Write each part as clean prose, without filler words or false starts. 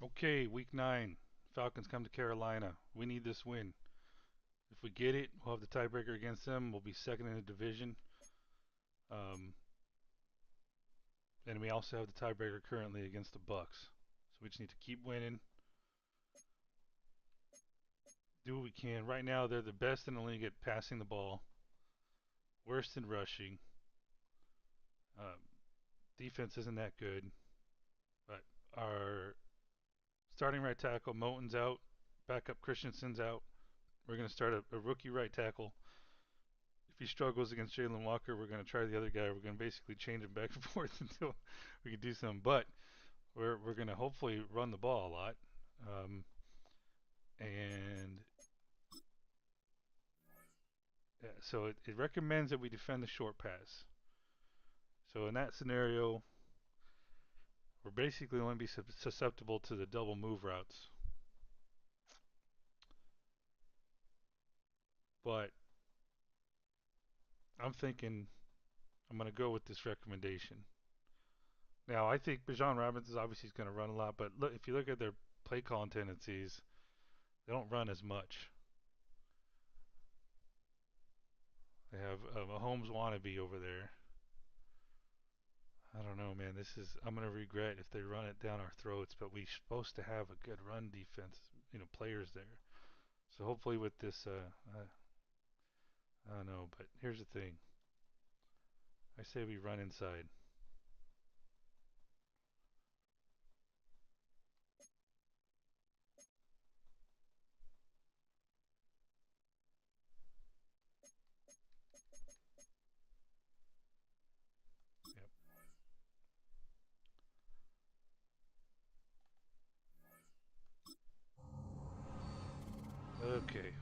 Okay, week 9. Falcons come to Carolina. We need this win. If we get it, we'll have the tiebreaker against them. We'll be second in the division. Um, and we also have the tiebreaker currently against the Bucks. So we just need to keep winning. Do what we can. Right now, they're the best in the league at passing the ball, worst in rushing. Um, Defense isn't that good, but our starting right tackle, Moten's out. Backup Christensen's out. We're going to start a rookie right tackle. If he struggles against Jalen Walker, we're going to try the other guy. We're going to basically change him back and forth until we can do something. But we're going to hopefully run the ball a lot, and so it recommends that we defend the short pass. So in that scenario, we're basically only be susceptible to the double move routes. But I'm thinking I'm going to go with this recommendation. Now I think Bijan Robinson obviously is going to run a lot, but look, if you look at their play calling tendencies, they don't run as much. They have a Mahomes wannabe over there. I don't know, man. I'm gonna regret if they run it down our throats. But we're supposed to have a good run defense, players there. So hopefully with this, I don't know. But here's the thing. I say we run inside. Yep. Okay.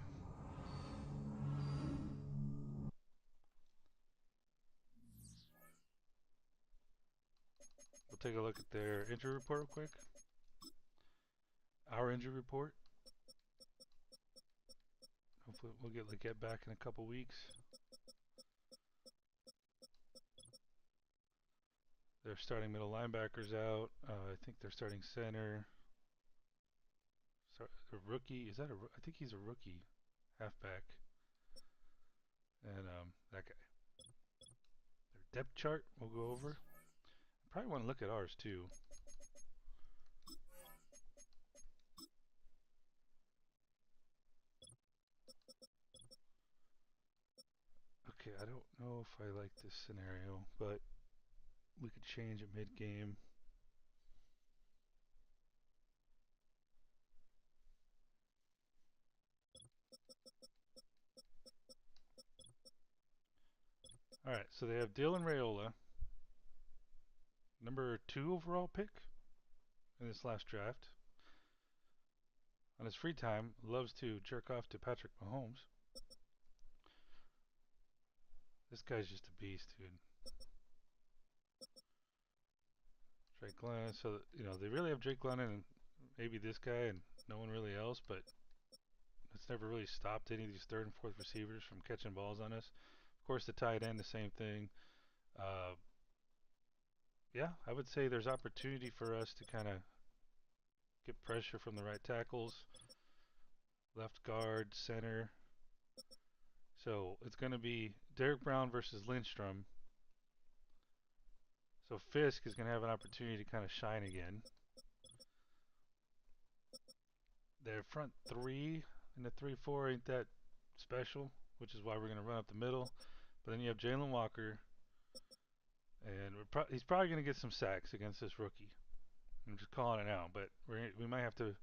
We'll take a look at their injury report real quick. Our injury report. Hopefully we'll get back in a couple weeks. Their starting middle linebackers out. I think they're starting center. A rookie. Is that a? I think he's a rookie, halfback. And that guy. Their depth chart we'll go over. Probably want to look at ours too. Okay, I don't know if I like this scenario, but we could change it mid-game. All right, so they have Dylan Raiola, number 2 overall pick in this last draft. On his free time, loves to jerk off to Patrick Mahomes. This guy's just a beast, dude. Drake Glennon. So they really have Drake Glennon and maybe this guy and no one really else, but it's never really stopped any of these third and fourth receivers from catching balls on us. Of course, the tight end, the same thing. Uh, yeah, I would say there's opportunity for us to kind of get pressure from the right tackles, left guard, center. So it's going to be Derek Brown versus Lindstrom. So Fisk is going to have an opportunity to kind of shine again. Their front three in the 3-4 ain't that special, which is why we're going to run up the middle. But then you have Jalen Walker, and he's probably going to get some sacks against this rookie. I'm just calling it out, but we might have to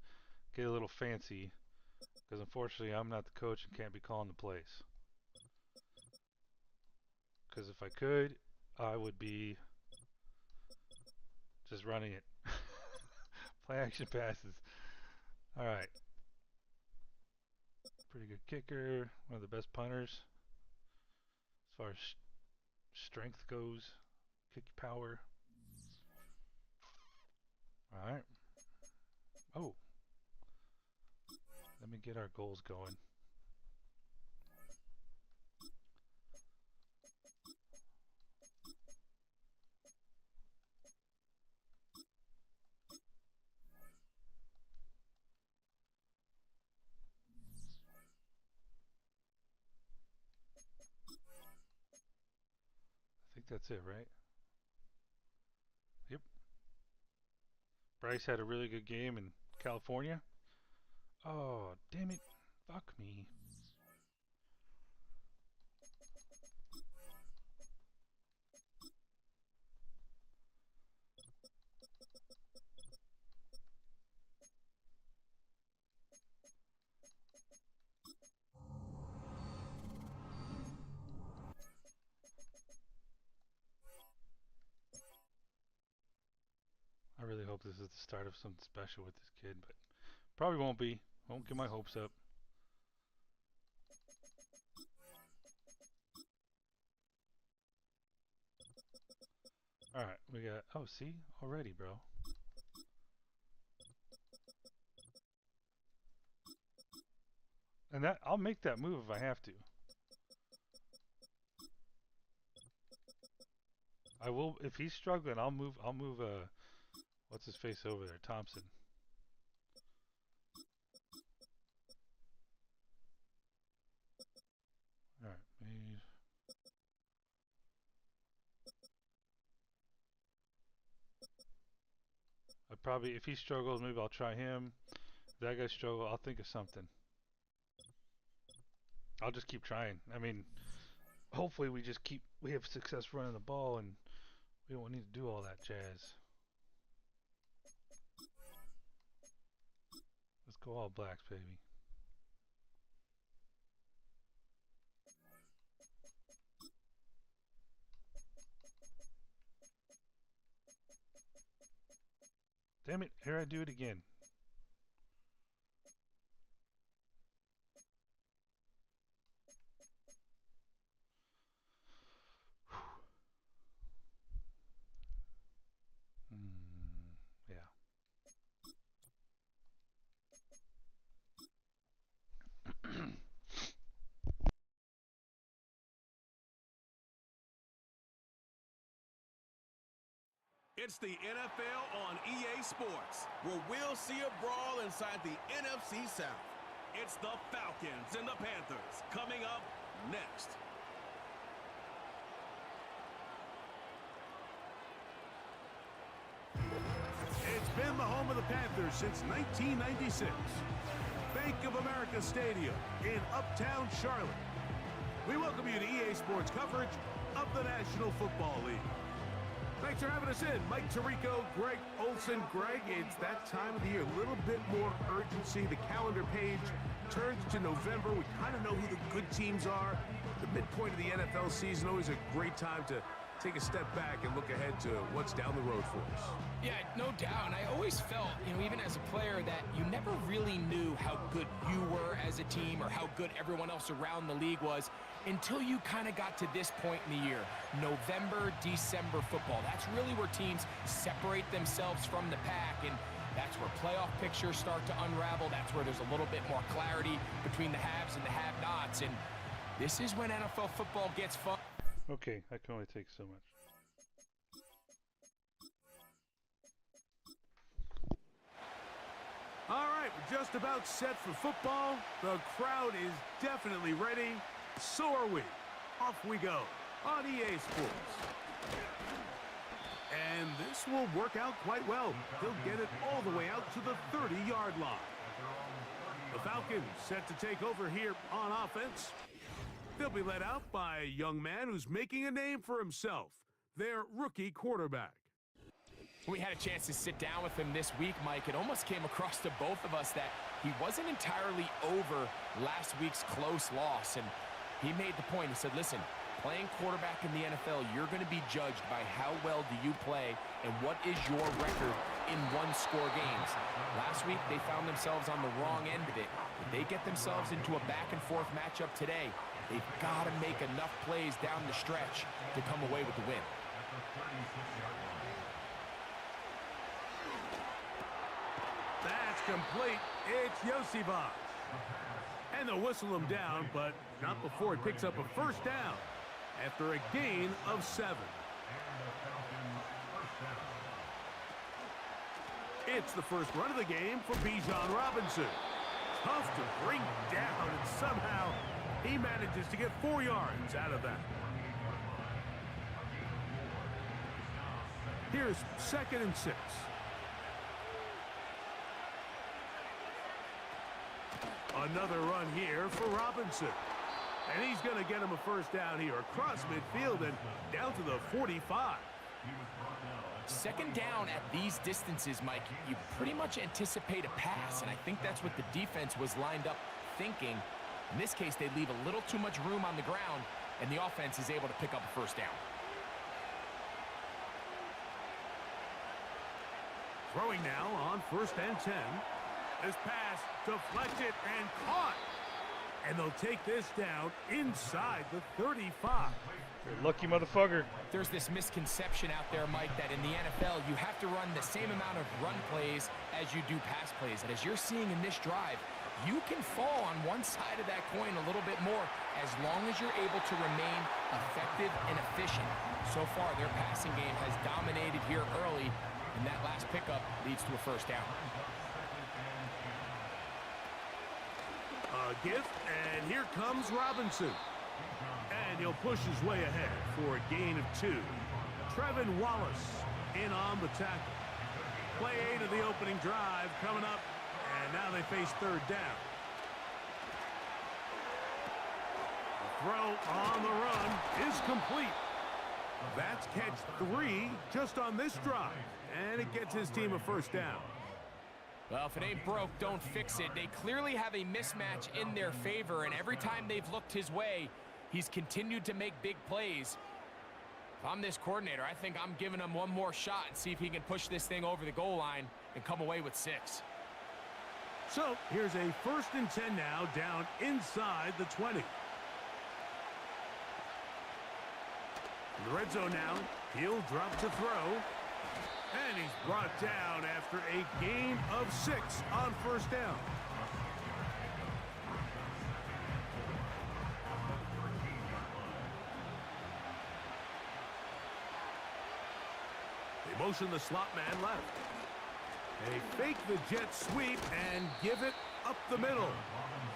get a little fancy because unfortunately I'm not the coach and can't be calling the plays. Because if I could, I would be just running it. Play action passes. All right. Pretty good kicker. One of the best punters as far as strength goes. Kick power. All right. Oh. Let me get our goals going. that's it, right? Yep. Bryce had a really good game in California. Oh, damn it. Fuck me. I really hope this is the start of something special with this kid, but probably won't be. Won't get my hopes up. Alright, we got... Oh, see? Already, bro. And that I'll make that move if I have to. I will if he's struggling. I'll move. What's his face over there, Thompson. All right, maybe. I probably if he struggles, maybe I'll try him. If that guy struggle, I'll think of something. I'll just keep trying. I mean, hopefully we have success running the ball and we don't need to do all that jazz. Let's go All Blacks, baby. Damn it, here I do it again. Yeah. It's the NFL on EA Sports, where we'll see a brawl inside the NFC South. It's the Falcons and the Panthers coming up next. It's been the home of the Panthers since 1996. Bank of America Stadium in Uptown Charlotte. We welcome you to EA Sports coverage of the National Football League. Thanks for having us in. Mike Tirico, Greg Olson. Greg, it's that time of the year. A little bit more urgency. The calendar page turns to November. We kind of know who the good teams are. The midpoint of the NFL season, always a great time to take a step back and look ahead to what's down the road for us. Yeah, no doubt. And I always felt, even as a player, that you never really knew how good you were as a team or how good everyone else around the league was until you kind of got to this point in the year. November, December football. That's really where teams separate themselves from the pack, and that's where playoff pictures start to unravel. That's where there's a little bit more clarity between the haves and the have-nots, and this is when NFL football gets fun. Okay, I can only take so much. All right, we're just about set for football. The crowd is definitely ready. So are we. Off we go on EA Sports. And this will work out quite well. He'll get it all the way out to the 30-yard line. The Falcons set to take over here on offense. They'll be led out by a young man who's making a name for himself, their rookie quarterback. We had a chance to sit down with him this week, Mike. It almost came across to both of us that he wasn't entirely over last week's close loss. And he made the point. He said, listen, playing quarterback in the NFL, you're going to be judged by how well do you play and what is your record in one-score games. Last week, they found themselves on the wrong end of it. If they get themselves into a back-and-forth matchup today, they've got to make enough plays down the stretch to come away with the win. That's complete. It's Yosivas. And they'll whistle him down, but not before he picks up a first down after a gain of 7. It's the first run of the game for Bijan Robinson. Tough to bring down, and somehow he manages to get 4 yards out of that. Here's 2nd and 6. Another run here for Robinson. And he's going to get him a first down here across midfield and down to the 45. 2nd down at these distances, Mike, you pretty much anticipate a pass, and I think that's what the defense was lined up thinking. In this case, they leave a little too much room on the ground, and the offense is able to pick up a first down. Throwing now on 1st and 10. This pass deflected and caught. And they'll take this down inside the 35. You're a lucky motherfucker. There's this misconception out there, Mike, that in the NFL, you have to run the same amount of run plays as you do pass plays. And as you're seeing in this drive, you can fall on one side of that coin a little bit more as long as you're able to remain effective and efficient. So far, their passing game has dominated here early, and that last pickup leads to a first down. A gift, and here comes Robinson. And he'll push his way ahead for a gain of 2. Trevin Wallace in on the tackle. Play 8 of the opening drive coming up, and now they face 3rd down. The throw on the run is complete. That's catch 3 just on this drive, and it gets his team a first down. Well, if it ain't broke, don't fix it. They clearly have a mismatch in their favor, and every time they've looked his way, he's continued to make big plays. If I'm this coordinator, I think I'm giving him one more shot and see if he can push this thing over the goal line and come away with 6. So here's a 1st and 10 now, down inside the 20. In the red zone now, he'll drop to throw. And he's brought down after a gain of 6 on 1st down. They motion the slot man left. They fake the jet sweep and give it up the middle.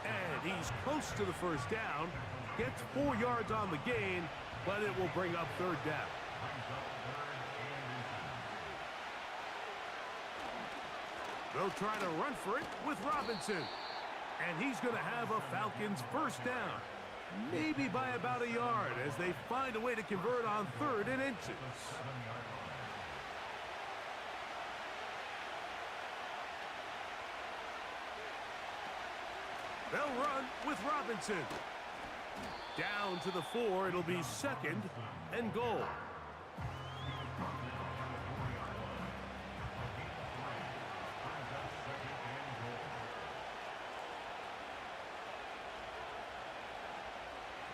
And he's close to the first down. Gets 4 yards on the gain, but it will bring up 3rd down. They'll try to run for it with Robinson. And he's going to have a Falcons first down. Maybe by about a yard as they find a way to convert on 3rd and inches. They'll run with Robinson. Down to the 4, it'll be 2nd and goal.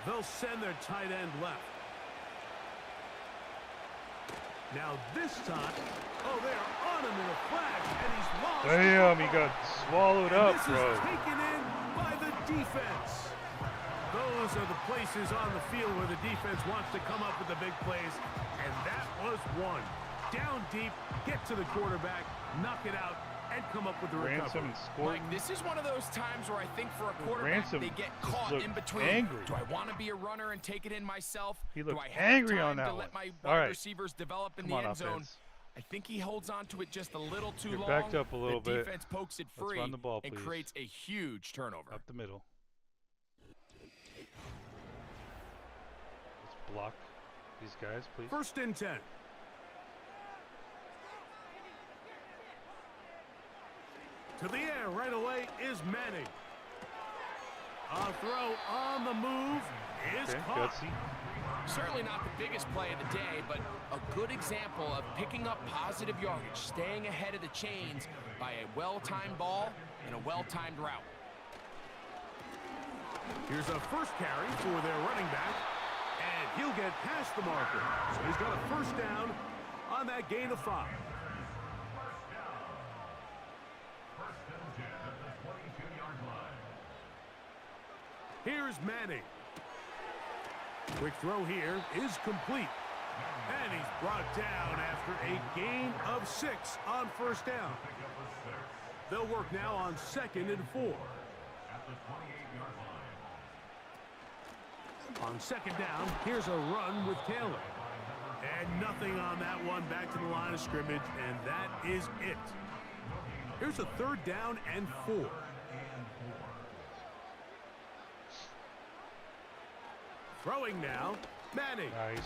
They'll send their tight end left. Now this time, oh, they are on him in a flash, and he's lost. Damn, he got swallowed and up, this bro. is taken in by the defense. Those are the places on the field where the defense wants to come up with the big plays, and that was one. Down deep, get to the quarterback, knock it out, and come up with the recovery. Mike, this is one of those times where I think for a quarterback, they get caught in between. Angry. Do I want to be a runner and take it in myself? He looked Do I have angry time on that to one. let my All wide right. receivers develop in Come the on, end zone? offense. I think he holds on to it just a little too You're long. backed up a little the bit. defense pokes it Let's free run the ball, and please. creates a huge turnover. Up the middle. Let's block these guys, please. 1st and 10. To the air right away is Manning. A throw on the move is caught. Gutsy. Certainly not the biggest play of the day, but a good example of picking up positive yardage, staying ahead of the chains by a well-timed ball and a well-timed route. Here's a first carry for their running back, and he'll get past the marker. So he's got a first down on that gain of 5. Here's Manning. Quick throw here is complete. And he's brought down after a gain of 6 on first down. They'll work now on 2nd and 4. On 2nd down, here's a run with Taylor. And nothing on that one. Back to the line of scrimmage, and that is it. Here's a 3rd down and 4. Throwing now, Manning. Nice.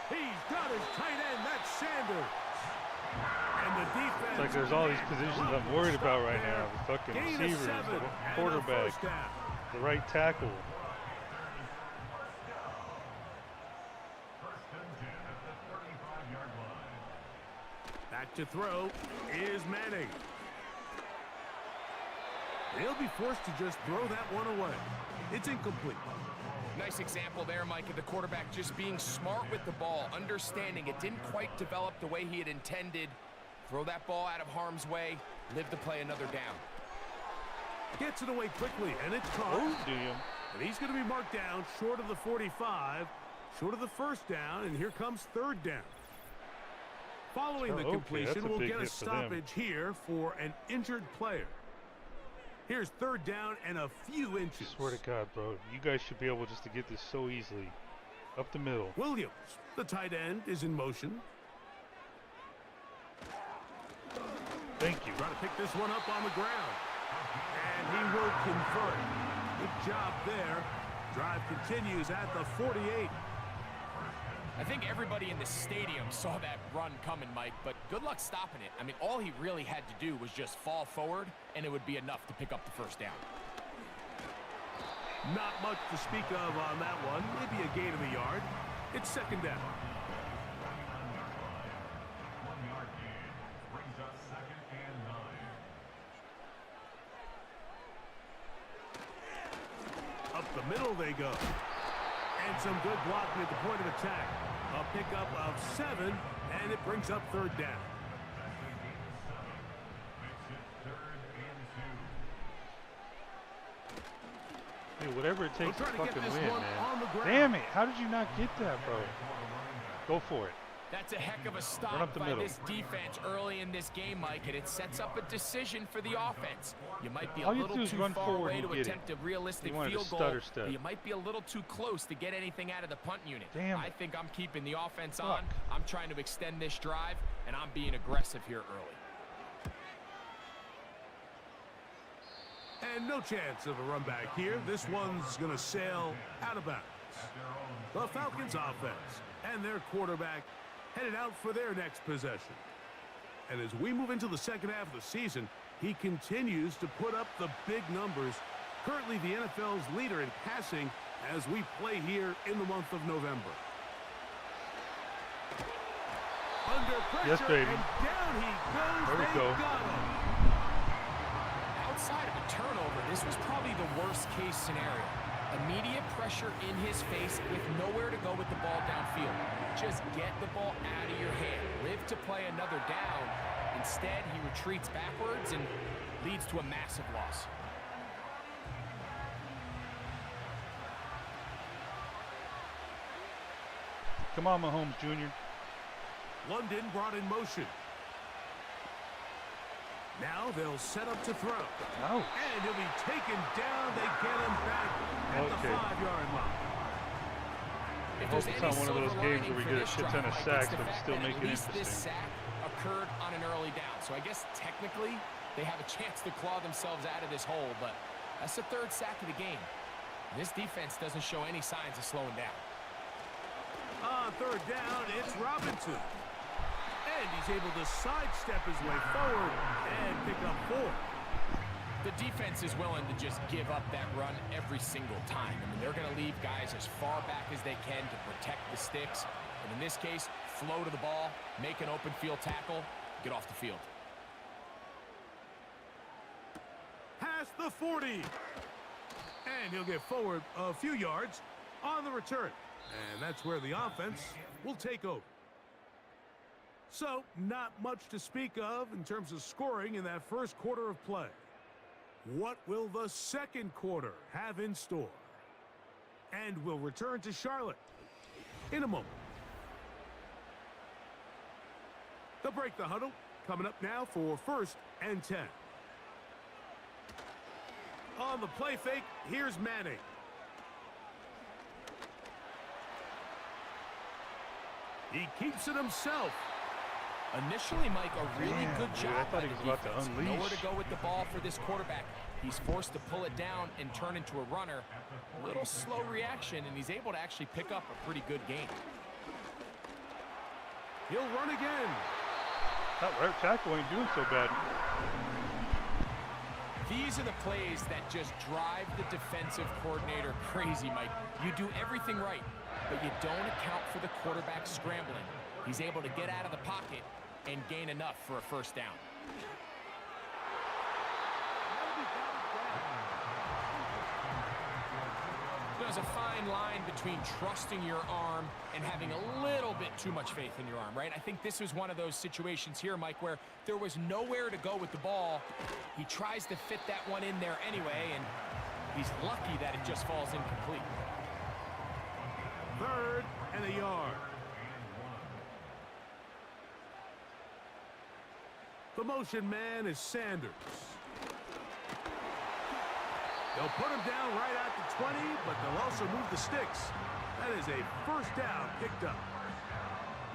He's got his tight end. That's Sanders. And the defense. It's like there's all these positions I'm worried about right now. The fucking receivers, the quarterback, the right tackle. Back to throw is Manning. He'll be forced to just throw that one away. It's incomplete. Nice example there, Mike, of the quarterback just being smart with the ball, understanding it didn't quite develop the way he had intended. Throw that ball out of harm's way, live to play another down. Gets it away quickly, and it's caught. Oh, damn. And he's going to be marked down short of the 45, short of the 1st down, and here comes 3rd down. Following the completion, we'll get a stoppage here for an injured player. Here's 3rd down and a few inches. I swear to God, bro. You guys should be able just to get this so easily. Up the middle. Williams, the tight end, is in motion. Thank you. Trying to pick this one up on the ground. And he will convert. Good job there. Drive continues at the 48. I think everybody in the stadium saw that run coming, Mike, but good luck stopping it. I mean, all he really had to do was just fall forward, and it would be enough to pick up the 1st down. Not much to speak of on that one. Maybe a gain of a yard. It's 2nd down. Up the middle they go. And some good blocking at the point of attack. A pickup of 7, and it brings up 3rd down. Hey, whatever it takes to fucking win, man. On Damn it. How did you not get that, bro? Go for it. That's a heck of a stop by this defense early in this game, Mike, and it sets up a decision for the offense. You might be a little too far away to attempt a realistic field goal, but you might be a little too close to get anything out of the punt unit. I think I'm keeping the offense on. I'm trying to extend this drive, and I'm being aggressive here early. And no chance of a run back here. This one's going to sail out of bounds. The Falcons offense and their quarterback headed out for their next possession. And as we move into the 2nd half of the season, he continues to put up the big numbers. Currently the NFL's leader in passing as we play here in the month of November. Under pressure, yes, baby. And down he goes. There we go. Got him. Outside of a turnover, this was probably the worst-case scenario. Immediate pressure in his face with nowhere to go with the ball downfield. Just get the ball out of your hand. Live to play another down. Instead, he retreats backwards and leads to a massive loss. Come on, Mahomes Jr. London brought in motion. Now they'll set up to throw. Oh. And he'll be taken down. They get him back at the 5-yard line. If I hope it's not one of those games where we get a shit ton of sacks, but still make it interesting. This sack occurred on an early down, so I guess technically they have a chance to claw themselves out of this hole, but that's the 3rd sack of the game. This defense doesn't show any signs of slowing down. On 3rd down, it's Robinson. And he's able to sidestep his way forward and pick up 4. The defense is willing to just give up that run every single time. I mean, they're going to leave guys as far back as they can to protect the sticks. And in this case, flow to the ball, make an open field tackle, get off the field. Past the 40. And he'll get forward a few yards on the return. And that's where the offense will take over. So, not much to speak of in terms of scoring in that first quarter of play. What will the second quarter have in store? And we'll return to Charlotte in a moment. They'll break the huddle. Coming up now for 1st and 10. On the play fake, here's Manning. He keeps it himself. Initially, Mike, a really good dude, job I thought by he the was about to defense. unleash. Nowhere to go with the ball for this quarterback. He's forced to pull it down and turn into a runner. A little slow reaction, and he's able to actually pick up a pretty good gain. He'll run again. That right tackle ain't doing so bad. These are the plays that just drive the defensive coordinator crazy, Mike. You do everything right, but you don't account for the quarterback scrambling. He's able to get out of the pocket and gain enough for a first down. There's a fine line between trusting your arm and having a little bit too much faith in your arm, right? I think this was one of those situations here, Mike, where there was nowhere to go with the ball. He tries to fit that one in there anyway, and he's lucky that it just falls incomplete. 3rd and a yard. The motion man is Sanders. They'll put him down right at the 20, but they'll also move the sticks. That is a first down picked up.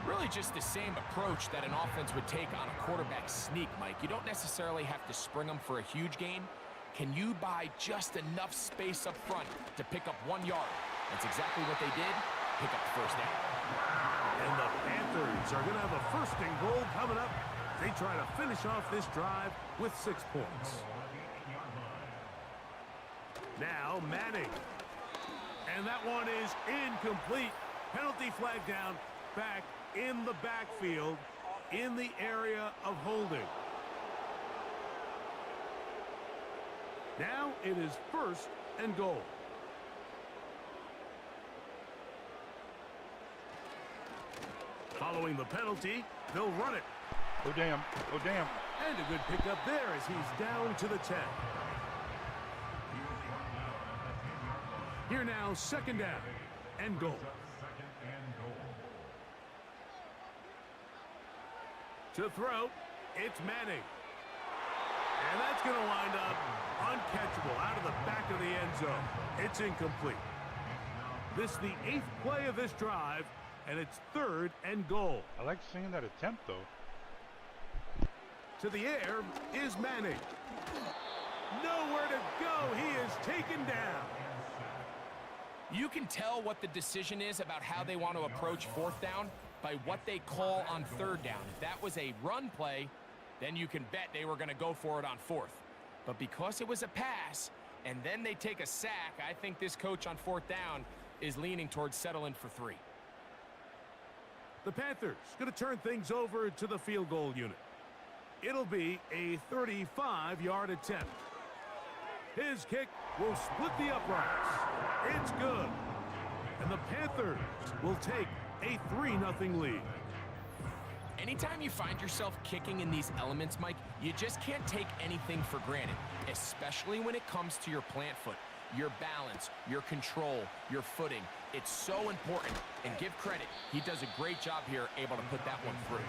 Really just the same approach that an offense would take on a quarterback sneak, Mike. You don't necessarily have to spring them for a huge gain. Can you buy just enough space up front to pick up 1 yard? That's exactly what they did. Pick up the first down. And the Panthers are going to have a 1st and goal coming up. They try to finish off this drive with 6 points. Now Manning. And that one is incomplete. Penalty flag down, back in the backfield, in the area of holding. Now it is 1st and goal. Following the penalty, they'll run it. Oh, damn. Oh, damn. And a good pickup there as he's down to the 10. Here now, 2nd down and goal. To throw, it's Manning. And that's going to wind up uncatchable out of the back of the end zone. It's incomplete. This is the 8th play of this drive, and it's 3rd and goal. I like seeing that attempt, though. To the air is Manning. Nowhere to go. He is taken down. You can tell what the decision is about how they want to approach 4th down by what they call on 3rd down. If that was a run play, then you can bet they were going to go for it on 4th. But because it was a pass, and then they take a sack, I think this coach on 4th down is leaning towards settling for 3. The Panthers going to turn things over to the field goal unit. It'll be a 35-yard attempt. His kick will split the uprights. It's good. And the Panthers will take a 3-0 lead. Anytime you find yourself kicking in these elements, Mike, you just can't take anything for granted, especially when it comes to your plant foot, your balance, your control, your footing. It's so important, and give credit. He does a great job here, able to put that one through.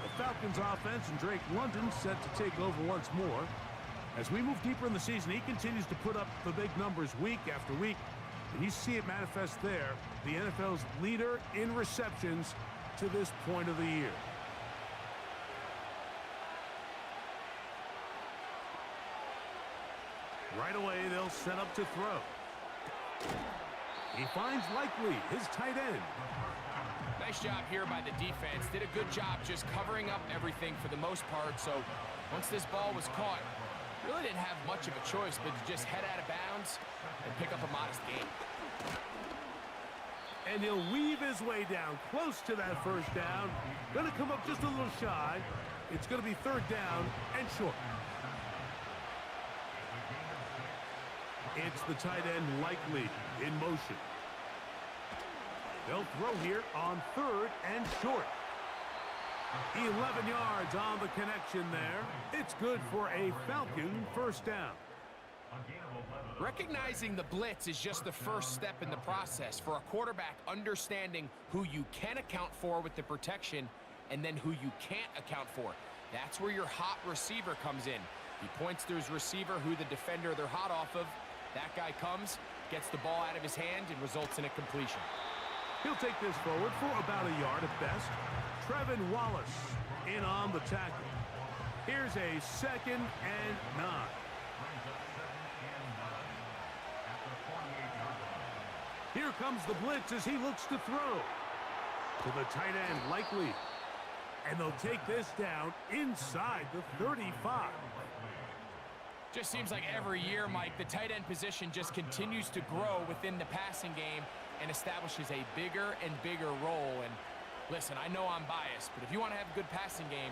The Falcons offense and Drake London set to take over once more. As we move deeper in the season, he continues to put up the big numbers week after week. And you see it manifest there, the NFL's leader in receptions to this point of the year. Right away, they'll set up to throw. He finds Likely, his tight end. Nice job here by the defense. Did a good job just covering up everything for the most part. So once this ball was caught, really didn't have much of a choice but to just head out of bounds and pick up a modest gain. And he'll weave his way down close to that first down. Going to come up just a little shy. It's going to be 3rd down and short. It's the tight end Likely in motion. They'll throw here on 3rd and short. 11 yards on the connection there. It's good for a Falcon first down. Recognizing the blitz is just the first step in the process for a quarterback, understanding who you can account for with the protection and then who you can't account for. That's where your hot receiver comes in. He points to his receiver who the defender they're hot off of. That guy comes, gets the ball out of his hand, and results in a completion. He'll take this forward for about a yard at best. Trevin Wallace in on the tackle. Here's a 2nd and 9. Here comes the blitz as he looks to throw. To the tight end, likely. And they'll take this down inside the 35. Just seems like every year, Mike, the tight end position just continues to grow within the passing game and establishes a bigger and bigger role. And listen, I know I'm biased, but if you want to have a good passing game,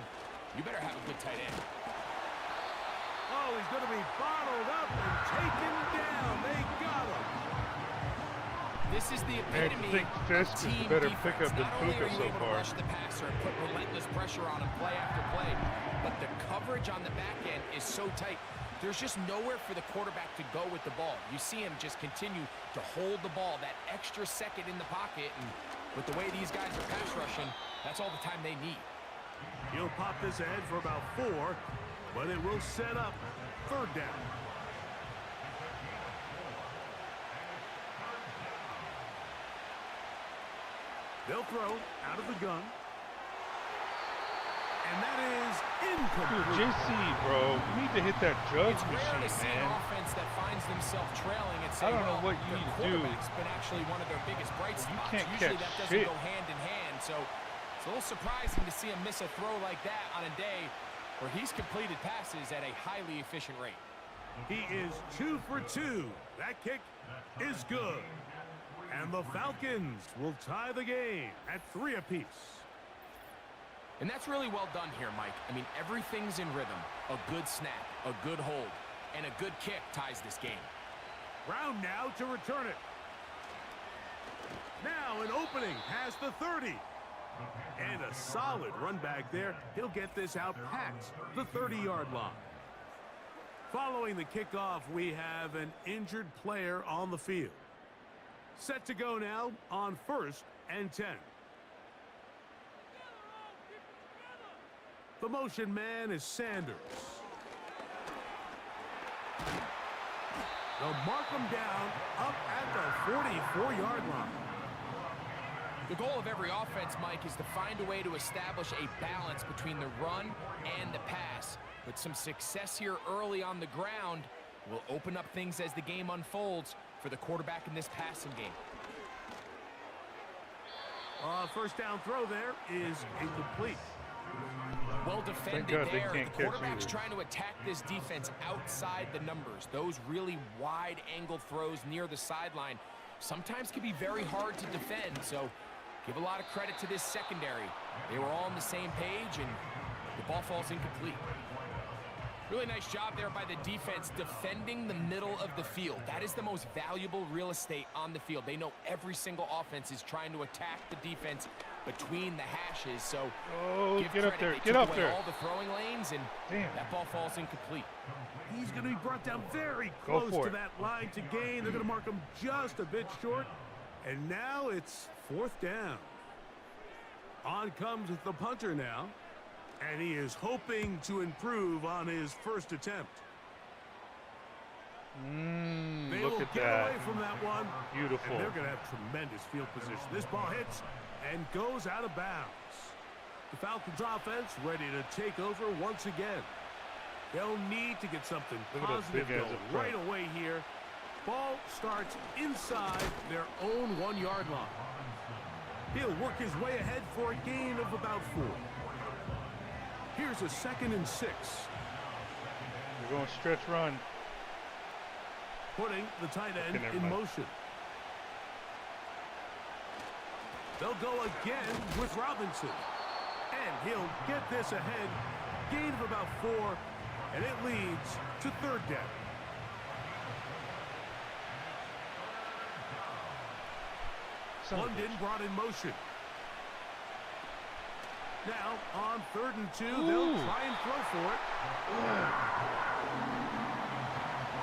you better have a good tight end. Oh, he's going to be bottled up and taken down. They got him. This is the epitome I think of Fisk is team the better defense. pickup than Not only Puka are you so able to far. rush the passer and put relentless pressure on him play after play, but the coverage on the back end is so tight. There's just nowhere for the quarterback to go with the ball. You see him just continue to hold the ball, that extra second in the pocket, and with the way these guys are pass rushing, that's all the time they need. He'll pop this ahead for about 4, but it will set up 3rd down. They'll throw out of the gun. And that is incomplete. Dude, JC, bro, you need to hit that judge It's rare to see machine, an man. offense that finds themselves trailing and say, I don't know well, what you their need to do. quarterback's been actually one of their biggest bright You spots. can't Usually catch that doesn't shit. go hand in hand, so it's a little surprising to see him miss a throw like that on a day where he's completed passes at a highly efficient rate. He is 2 for 2. That kick is good. And the Falcons will tie the game at 3 apiece. And that's really well done here, Mike. I mean, everything's in rhythm. A good snap, a good hold, and a good kick ties this game. Brown now to return it. Now an opening past the 30. And a solid run back there. He'll get this out past the 30-yard line. Following the kickoff, we have an injured player on the field. Set to go now on 1st and 10. The motion man is Sanders. They'll mark him down up at the 44-yard line. The goal of every offense, Mike, is to find a way to establish a balance between the run and the pass. But some success here early on the ground will open up things as the game unfolds for the quarterback in this passing game. First down throw there is incomplete. Well defended God they there. can't The catch quarterback's either. trying to attack this defense outside the numbers. Those really wide angle throws near the sideline sometimes can be very hard to defend. So give a lot of credit to this secondary. They were all on the same page, and the ball falls incomplete. Really nice job there by the defense defending the middle of the field. That is the most valuable real estate on the field. They know every single offense is trying to attack the defense between the hashes. So Get up there. They Get took up away there. all the throwing lanes, and Damn. that ball falls incomplete. He's going to be brought down very Go close for to it. that line to gain. They're going to mark him just a bit short. And now it's 4th down. On comes the punter now. And he is hoping to improve on his first attempt. They Look will at get that. away from that one. Beautiful. And they're going to have tremendous field position. This ball hits and goes out of bounds. The Falcons offense ready to take over once again. They'll need to get something Look at those positive big guys going up front. right away here. Ball starts inside their own 1-yard line. He'll work his way ahead for a gain of about 4. Here's a 2nd and 6. They're going stretch run. Putting the tight end Okay, never in mind. motion. They'll go again with Robinson. And he'll get this ahead. Gain of about 4. And it leads to 3rd down. London brought in motion. Now, on 3rd and 2, they'll try and throw for it.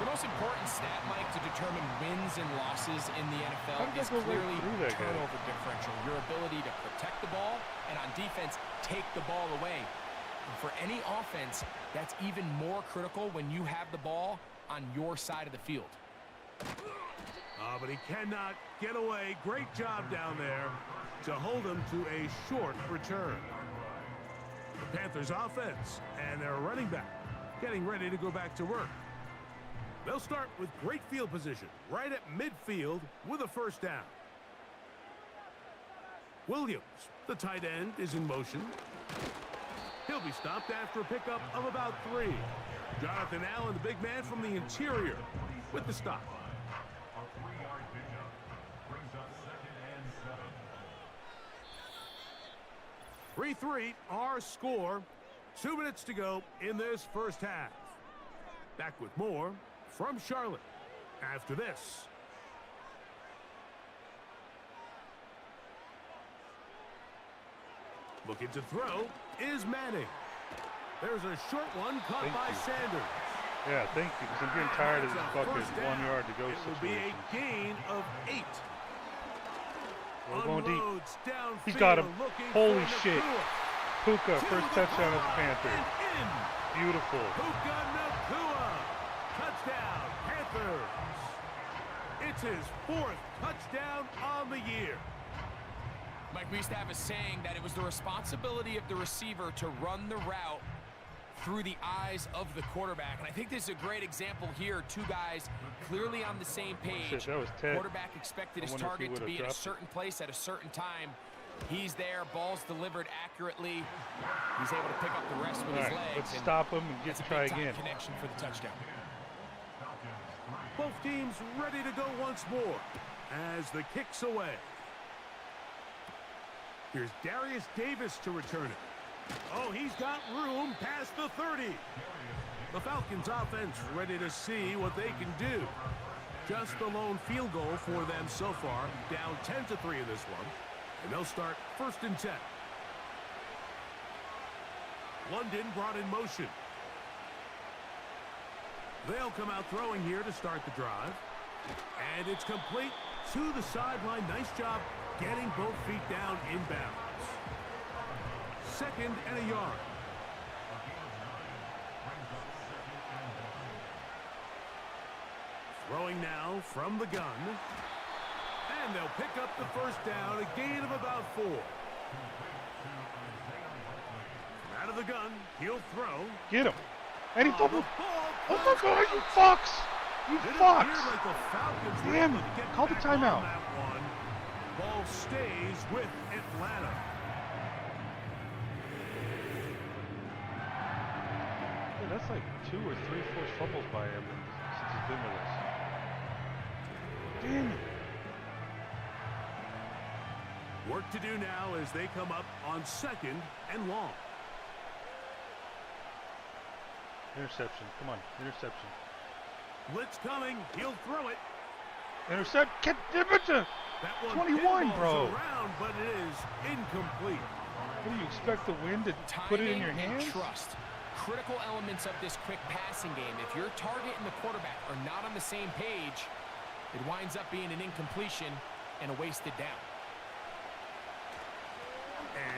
The most important stat, Mike, to determine wins and losses in the How NFL did is that go right clearly through that guy? turnover differential, your ability to protect the ball, and on defense, take the ball away. And for any offense, that's even more critical when you have the ball on your side of the field. But he cannot get away. Great job down there to hold him to a short return. The Panthers offense and their running back getting ready to go back to work. They'll start with great field position right at midfield with a first down. Williams, the tight end, is in motion. He'll be stopped after a pickup of about 3. Jonathan Allen, the big man from the interior, with the stop. 3-3, our score. 2 minutes to go in this first half. Back with more from Charlotte after this. Looking to throw is Manning. There's a short one caught by Sanders. Yeah, thank you, because I'm getting tired of this fucking 1 yard to go It will be a gain of 8. We're going deep. Downfield, He's got him. Holy shit. Puka, first touchdown of the Panthers. Beautiful. Puka Nacua. Touchdown, Panthers. It's his 4th touchdown on the year. Mike, we used to have a saying that it was the responsibility of the receiver to run the route through the eyes of the quarterback. And I think this is a great example here. 2 guys clearly on the same page. Shit, that was Ted. Quarterback expected his target to be in a certain place at a certain time. He's there. Ball's delivered accurately. He's able to pick up the rest with his legs. Let's stop him and get to try again. Connection for the touchdown. Both teams ready to go once more as the kick's away. Here's Darius Davis to return it. Oh, he's got room past the 30. The Falcons offense ready to see what they can do. Just the lone field goal for them so far. Down 10-3 in this one. And they'll start 1st and 10. London brought in motion. They'll come out throwing here to start the drive. And it's complete to the sideline. Nice job getting both feet down inbounds. 2nd and a yard. Throwing now from the gun. And they'll pick up the first down, a gain of about 4. Out of the gun, he'll throw. Get him. And he fumbled. Oh my God, you fucks! You fucks! Like damn it. Call the timeout. Ball stays with Atlanta. Yeah, that's like 2 or 3 forced fumbles by him since he's been with us. Damn it. Work to do now as they come up on 2nd and long. Interception. Come on. Interception. Blitz coming. He'll throw it. Intercept. Get it. That one 21, bro. Around, but it is incomplete. What do you expect the wind to put it in your hands? Trust. Critical elements of this quick passing game. If your target and the quarterback are not on the same page, it winds up being an incompletion and a wasted down.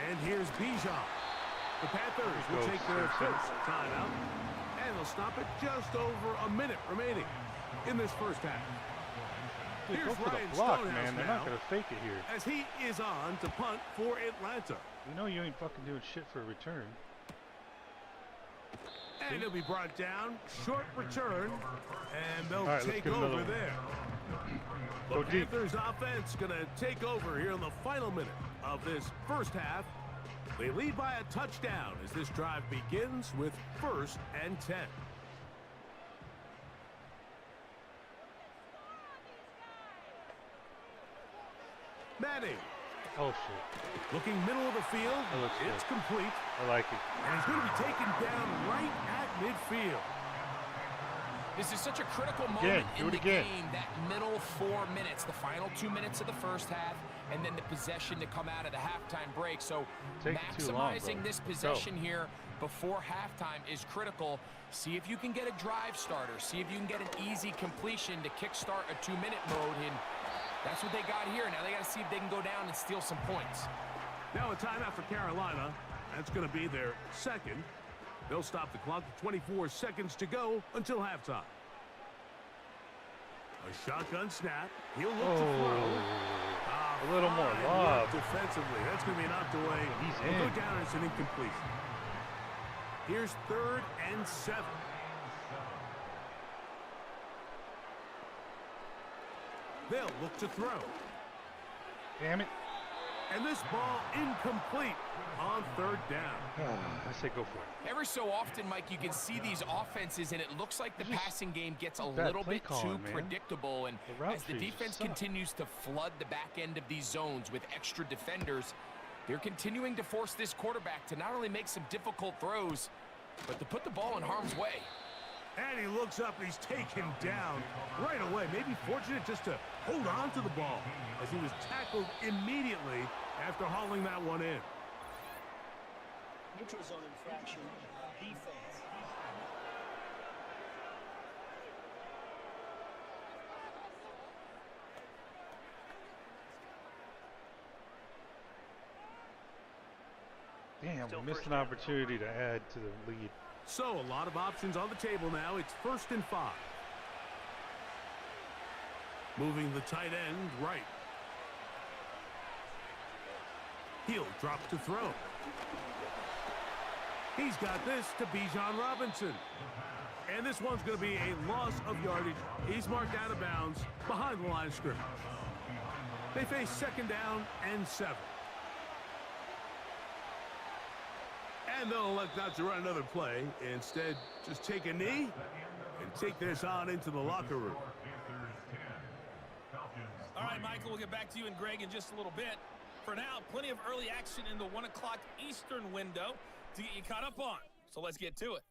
And here's Bijan. The Panthers will take their first timeout, and they'll stop it just over a minute remaining in this first half. Here's go for Ryan the block, Stonehouse man. They're now, not going to fake it here. as he is on to punt for Atlanta. You know you ain't fucking doing shit for a return. And he'll be brought down. Short return, and they'll right, take over there. The Go deep. Panthers offense going to take over here in the final minute of this first half. They lead by a touchdown as this drive begins with 1st and 10. Manning. Oh, shit. Looking middle of the field. It's complete. I like it. And he's going to be taken down right at midfield. This is such a critical moment in the game, that middle 4 minutes, the final 2 minutes of the first half, and then the possession to come out of the halftime break. So maximizing this possession here before halftime is critical. See if you can get a drive starter. See if you can get an easy completion to kickstart a 2-minute mode. And that's what they got here. Now they got to see if they can go down and steal some points. Now a timeout for Carolina. That's going to be their 2nd. They'll stop the clock with 24 seconds to go until halftime. A shotgun snap. He'll look to throw. A little more Fine lob. work defensively. That's going to be knocked away. He's He'll in. go down as an incompletion. Here's 3rd and 7. They'll look to throw. Damn it. And this ball incomplete on 3rd down. I say go for it. Ever so often, Mike, you can see these offenses, and it looks like the passing game gets a bad little play bit calling, too man. predictable. And The route as the trees defense suck. continues to flood the back end of these zones with extra defenders, they're continuing to force this quarterback to not only make some difficult throws, but to put the ball in harm's way. And he looks up, and he's taken down right away. Maybe fortunate just to hold on to the ball as he was tackled immediately after hauling that one in. Neutral zone infraction, defense. Damn, we missed an opportunity to add to the lead. So a lot of options on the table now. It's 1st and 5. Moving the tight end right. He'll drop to throw. He's got this to Bijan Robinson. And this one's going to be a loss of yardage. He's marked out of bounds behind the line of scrimmage. They face 2nd down and 7. And they'll elect not to run another play. Instead, just take a knee and take this on into the locker room. All right, Michael, we'll get back to you and Greg in just a little bit. For now, plenty of early action in the 1 o'clock Eastern window to get you caught up on. So let's get to it.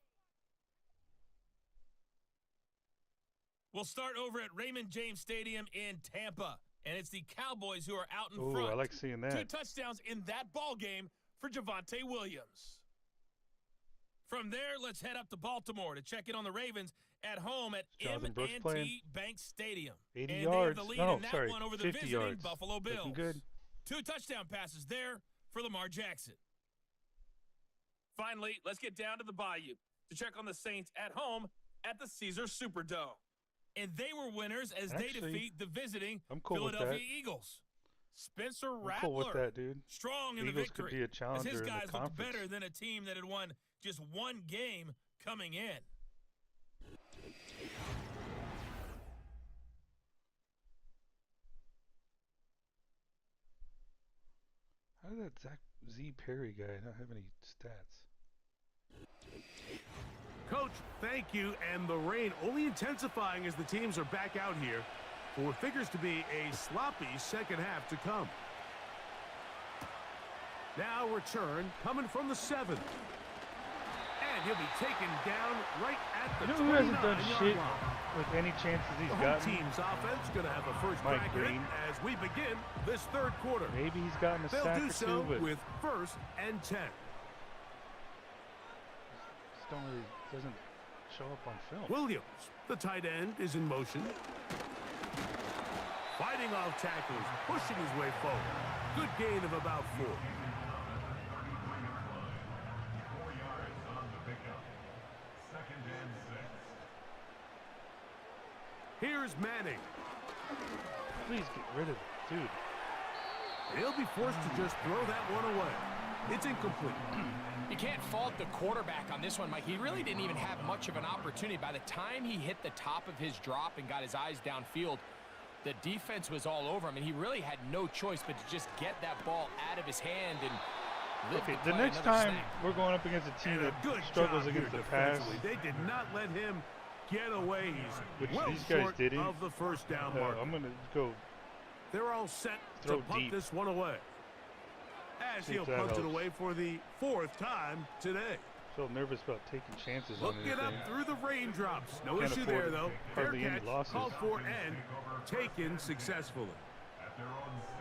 We'll start over at Raymond James Stadium in Tampa. And it's the Cowboys who are out in front. I like seeing that. 2 touchdowns in that ball game for Javonte Williams. From there, let's head up to Baltimore to check in on the Ravens at home at Jonathan Brooks M&T playing? Bank Stadium. 80 and yards. They have the lead No, in that sorry, one over the 50 visiting yards. Buffalo Bills. Looking good. 2 touchdown passes there for Lamar Jackson. Finally, let's get down to the Bayou to check on the Saints at home at the Caesars Superdome. And they were winners as they defeat the visiting I'm cool with Philadelphia that. Eagles. Spencer I'm Rattler, cool with that, dude. strong in the Eagles victory. could be a As challenger his in the guys looked conference. better than a team that had won just 1 game coming in. How did that Zach Z. Perry guy not have any stats? Coach, thank you. And the rain only intensifying as the teams are back out here for what figures to be a sloppy second half to come. Now return coming from the 7th. And he'll be taken down right at the You know who hasn't done 29-yard shit line. with any chances he's The home gotten? team's offense going to have a first Mike crack at it Green. as we begin this 3rd quarter. Maybe he's gotten a They'll sack do or so two, but with 1st and 10. just don't really doesn't show up on film. Williams, the tight end, is in motion. Fighting off tackles, pushing his way forward. Good gain of about 4. Here's Manning. Please get rid of it, dude. He'll be forced to just throw that one away. It's incomplete. You can't fault the quarterback on this one, Mike. He really didn't even have much of an opportunity. By the time he hit the top of his drop and got his eyes downfield, the defense was all over him, and he really had no choice but to just get that ball out of his hand and live Okay, to the play next another time snap. we're going up against a team And a that good struggles job against here the pass, defensively. They did not let him get away. He's which well these guys short didn't. of the first down mark. I'm going to go. They're all set Throw to punt deep. this one away. As See he'll if that punt it helps. away for the 4th time today. So nervous about taking chances on Looking anything. up through the raindrops. No Can't issue afford there, though. Fair hardly any catch, losses. called for and taken successfully.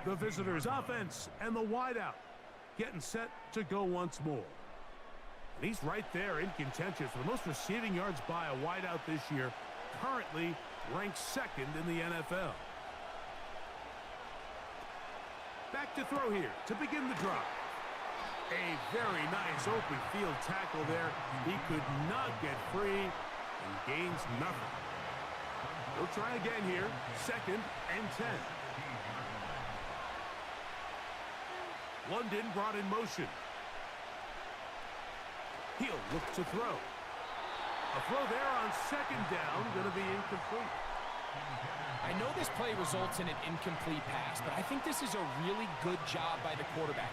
The visitors' offense and the wideout getting set to go once more. And he's right there in contention for the most receiving yards by a wideout this year. Currently ranked 2nd in the NFL. Back to throw here to begin the drive. A very nice open field tackle there. He could not get free and gains nothing. We'll try again here. 2nd and 10. London brought in motion. He'll look to throw. A throw there on 2nd down, going to be incomplete. I know this play results in an incomplete pass, but I think this is a really good job by the quarterback.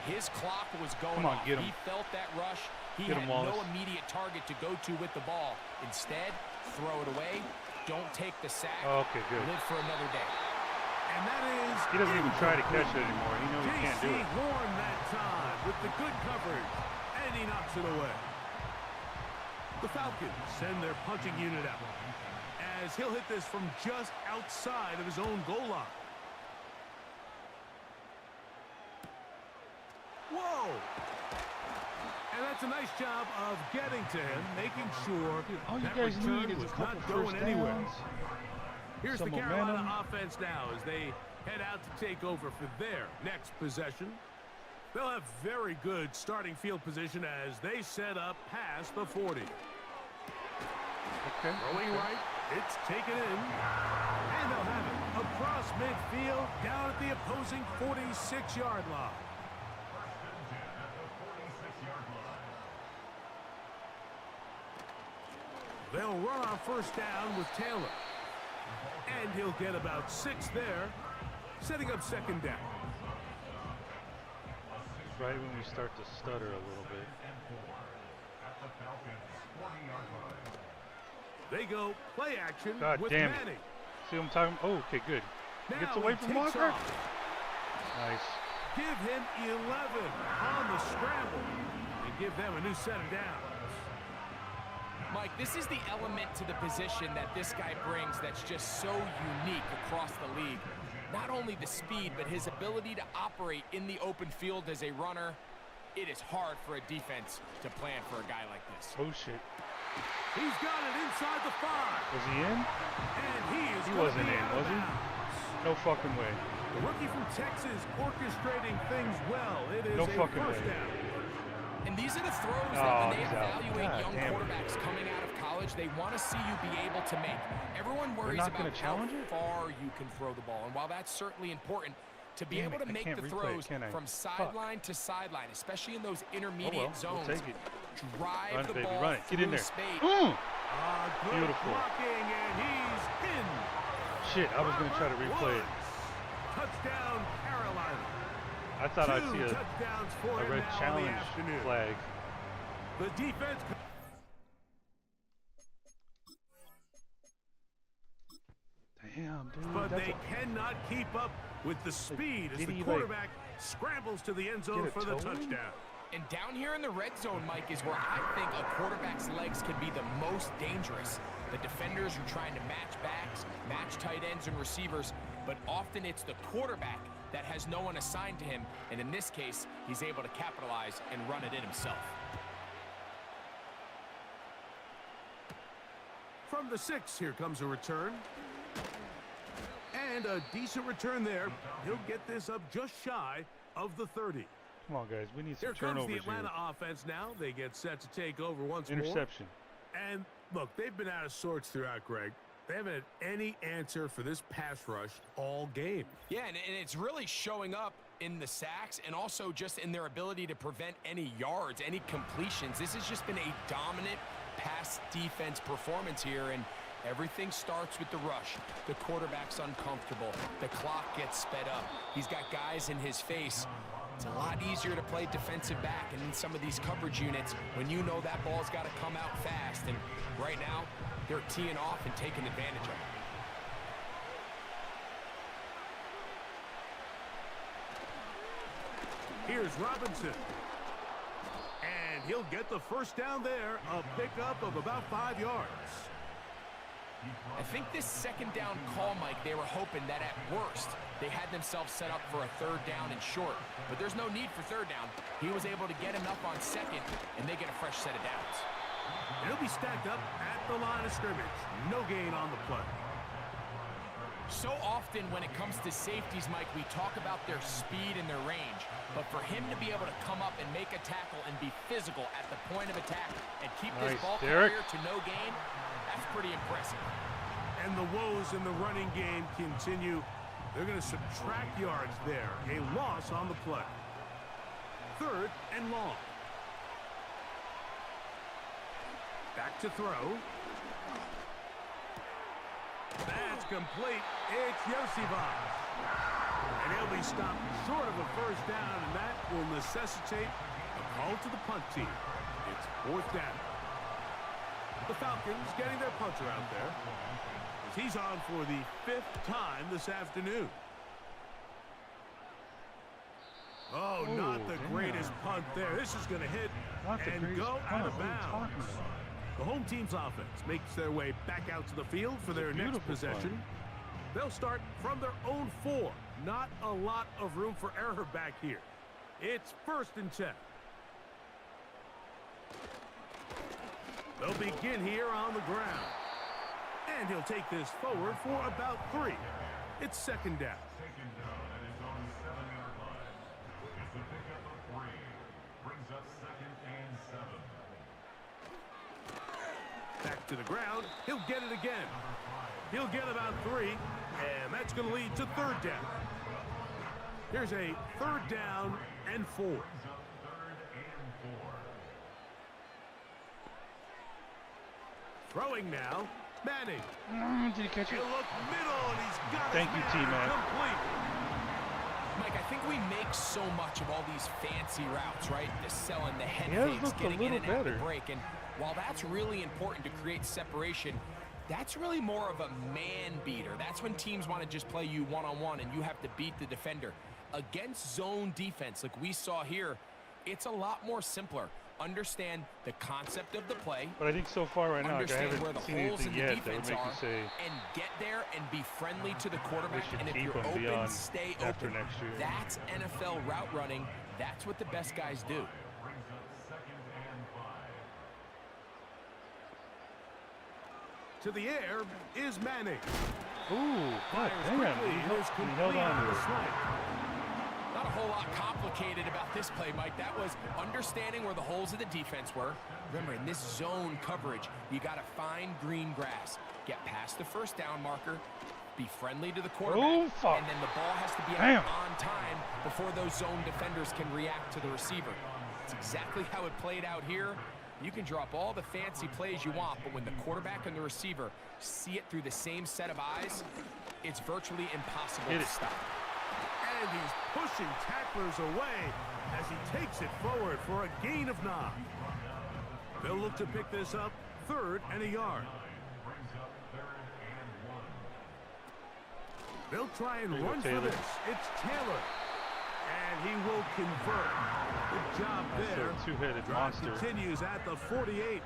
His clock was going off. Get him. He felt that rush. He Get had him, Wallace. no immediate target to go to with the ball. Instead, throw it away. Don't take the sack. Okay, good. Live for another day. And that is He doesn't even try to catch it anymore. He knows he can't do J.C. it. Horn that time with the good coverage, and he knocks it away. The Falcons send their punching unit out, as he'll hit this from just outside of his own goal line. Whoa! And that's a nice job of getting to him, making sure All you that guys return need is a was couple not going first anywhere. downs. Here's some the Carolina momentum. offense now as they head out to take over for their next possession. They'll have very good starting field position as they set up past the 40. Okay. Throwing right, it's taken in. And they'll have it across midfield down at the opposing 46-yard line. They'll run on 1st down with Taylor. And he'll get about 6 there, setting up 2nd down. Right when we start to stutter a little bit. They go play action God with damn it. Manning. See what I'm talking about? Oh, okay, good. He Now gets away he from takes Walker. off. Nice. Give him 11 on the scramble and give them a new set of downs. Mike, this is the element to the position that this guy brings that's just so unique across the league. Not only the speed, but his ability to operate in the open field as a runner. It is hard for a defense to plan for a guy like this. Oh, shit. He's got it inside the 5. Was he in? And He wasn't in, was he? No fucking way. The rookie from Texas orchestrating things well. It is No a fucking first way. down. And these are the throws that Oh, when they he's out. evaluate God young damn it. quarterbacks coming out of college, they want to see you be able to make. Everyone worries not about gonna how challenge it? far you can throw the ball. And while that's certainly important, to be Damn able it, to I make can't the replay it, throws can I? from Fuck. sideline to sideline, especially in those intermediate Oh, well, zones, we'll take it. drive Run it, the baby, ball run it. Get in through there. space. Good Beautiful. blocking, and he's in. Shit, I was going to try to replay it. Touchdown, Carolina. I thought I'd 2 see touchdowns for a him red now in the challenge afternoon. flag. The defense. Damn, dude. But that's they a- cannot keep up with the speed as did the he, like, quarterback scrambles to the end zone get a for the toe in? touchdown. And down here in the red zone, Mike, is where I think a quarterback's legs can be the most dangerous. The defenders are trying to match backs, match tight ends and receivers, but often it's the quarterback that has no one assigned to him, and in this case, he's able to capitalize and run it in himself. From the 6, here comes a return. And a decent return there. He'll get this up just shy of the 30. Come on, guys. We need some Here comes turnovers the here. Atlanta offense now. They get set to take over once more. Interception. And look, they've been out of sorts throughout, Greg. They haven't had any answer for this pass rush all game. Yeah, and it's really showing up in the sacks and also just in their ability to prevent any yards, any completions. This has just been a dominant pass defense performance here, and everything starts with the rush. The quarterback's uncomfortable. The clock gets sped up. He's got guys in his face. It's a lot easier to play defensive back and in some of these coverage units when you know that ball's got to come out fast. And right now, they're teeing off and taking advantage of it. Here's Robinson. And he'll get the first down there, a pickup of about 5 yards. I think this second down call, Mike, they were hoping that at worst they had themselves set up for a third down and short. But there's no need for third down. He was able to get enough on second, and they get a fresh set of downs. And he'll be stacked up at the line of scrimmage. No gain on the play. So often when it comes to safeties, Mike, we talk about their speed and their range. But for him to be able to come up and make a tackle and be physical at the point of attack and keep this Nice, ball Derek. carrier to no gain, that's pretty impressive. And the woes in the running game continue. They're going to subtract yards there. A loss on the play. 3rd and long. Back to throw. That's complete. It's Yosivas. And he'll be stopped short of a first down, and that will necessitate a call to the punt team. It's 4th down. The Falcons getting their punter out there. He's on for the 5th time this afternoon. Oh, not the greatest punt there. This is going to hit and go out of bounds. The home team's offense makes their way back out to the field for their next possession. They'll start from their own 4. Not a lot of room for error back here. It's 1st and 10. They'll begin here on the ground. And he'll take this forward for about 3. It's 2nd down. Back to the ground. He'll get it again. He'll get about 3. And that's going to lead to 3rd down. Here's a 3rd down and 4. Throwing now. Manning. Did he catch it? He'll look middle, and he's got Thank you, T-Mac. complete. Mike, I think we make so much of all these fancy routes, right? The selling, the head fakes, getting in and out of the break. And while that's really important to create separation, that's really more of a man beater. That's when teams want to just play you one-on-one and you have to beat the defender. Against zone defense, like we saw here, it's a lot more simpler. Understand the concept of the play. But I think so far right now, like, I Understand where haven't the seen holes in anything the yet that would defense make are, you say and get there and be friendly to the quarterback. should And if keep you're him open, beyond stay after open. next year. That's NFL route running. That's what the best guys do. To the air is Manning. ooh, god damn, he held on to it. Not a whole lot complicated about this play, Mike. That was understanding where the holes of the defense were. Remember, in this zone coverage, you got to find green grass. Get past the 1st down marker. Be friendly to the quarterback. Oh, fuck. And then the ball has to be Damn. out on time before those zone defenders can react to the receiver. It's exactly how it played out here. You can drop all the fancy plays you want, but when the quarterback and the receiver see it through the same set of eyes, it's virtually impossible to stop. And he's pushing tacklers away as he takes it forward for a gain of 9. They'll look to pick this up 3rd and a yard. They'll try and run for this. It's Taylor. And he will convert. Good job there. That's a two-headed Drive monster. continues at the 48.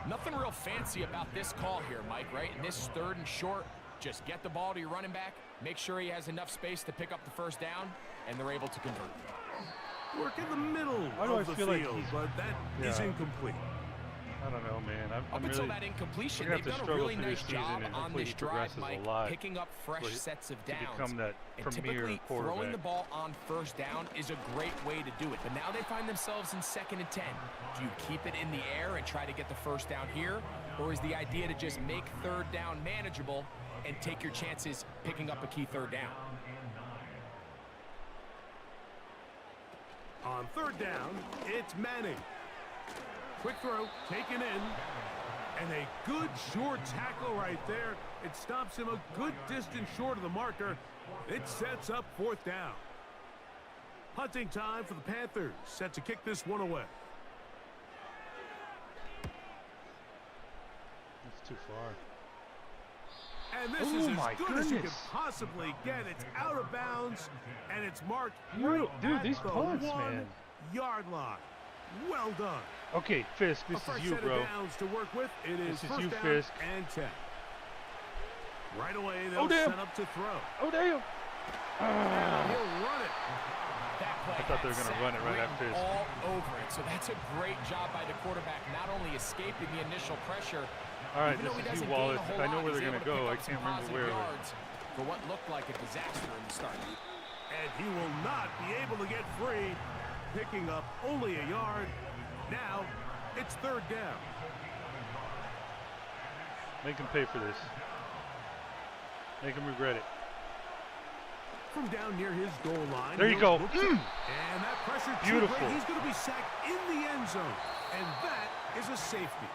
Nothing real fancy about this call here, Mike, right? In this 3rd and short, just get the ball to your running back, make sure he has enough space to pick up the 1st down, and they're able to convert. Work in the middle Why do I of the feel like field, he's- but that is incomplete. I don't know, man. Up I'm until really, that incompletion, we're gonna they've have to done a really struggle nice through this job season, and on hopefully this he drive, progresses a Mike, lot picking up fresh to sets of to downs. become that And premier typically, throwing quarterback. the ball on 1st down is a great way to do it. But now they find themselves in 2nd and 10. Do you keep it in the air and try to get the 1st down here? Or is the idea to just make 3rd down manageable and take your chances picking up a key 3rd down? On 3rd down, it's Manning. Quick throw, taken in. And a good short tackle right there. It stops him a good distance short of the marker. It sets up 4th down. Punting time for the Panthers. Set to kick this one away. That's too far. And this Oh is my as good as you could goodness. possibly get. It's out of bounds, and it's marked Dude, right at these the punts, 1 man. yard line. Well done. Okay, Fisk, A this fresh is you, set bro. of downs to work with. It is This is 1st you, down Fisk. and 10. Right away, they'll damn. set up to throw. Oh, damn. And he'll run it. That play I thought they were had gonna run it right sack after written this. all over it. So that's a great job by the quarterback, not only escaping the initial pressure. All right, even though he this is doesn't you, gain a Wallace. whole I know lot, where he's they're going able to go. pick I up some can't remember positive where. yards for what looked like a disaster in the start. And he will not be able to get free, picking up only a yard. Now, it's 3rd down. Make him pay for this. Make him regret it. From down near his goal line. There you go. And that pressure too Beautiful. great. He's going to be sacked in the end zone. And that is a safety.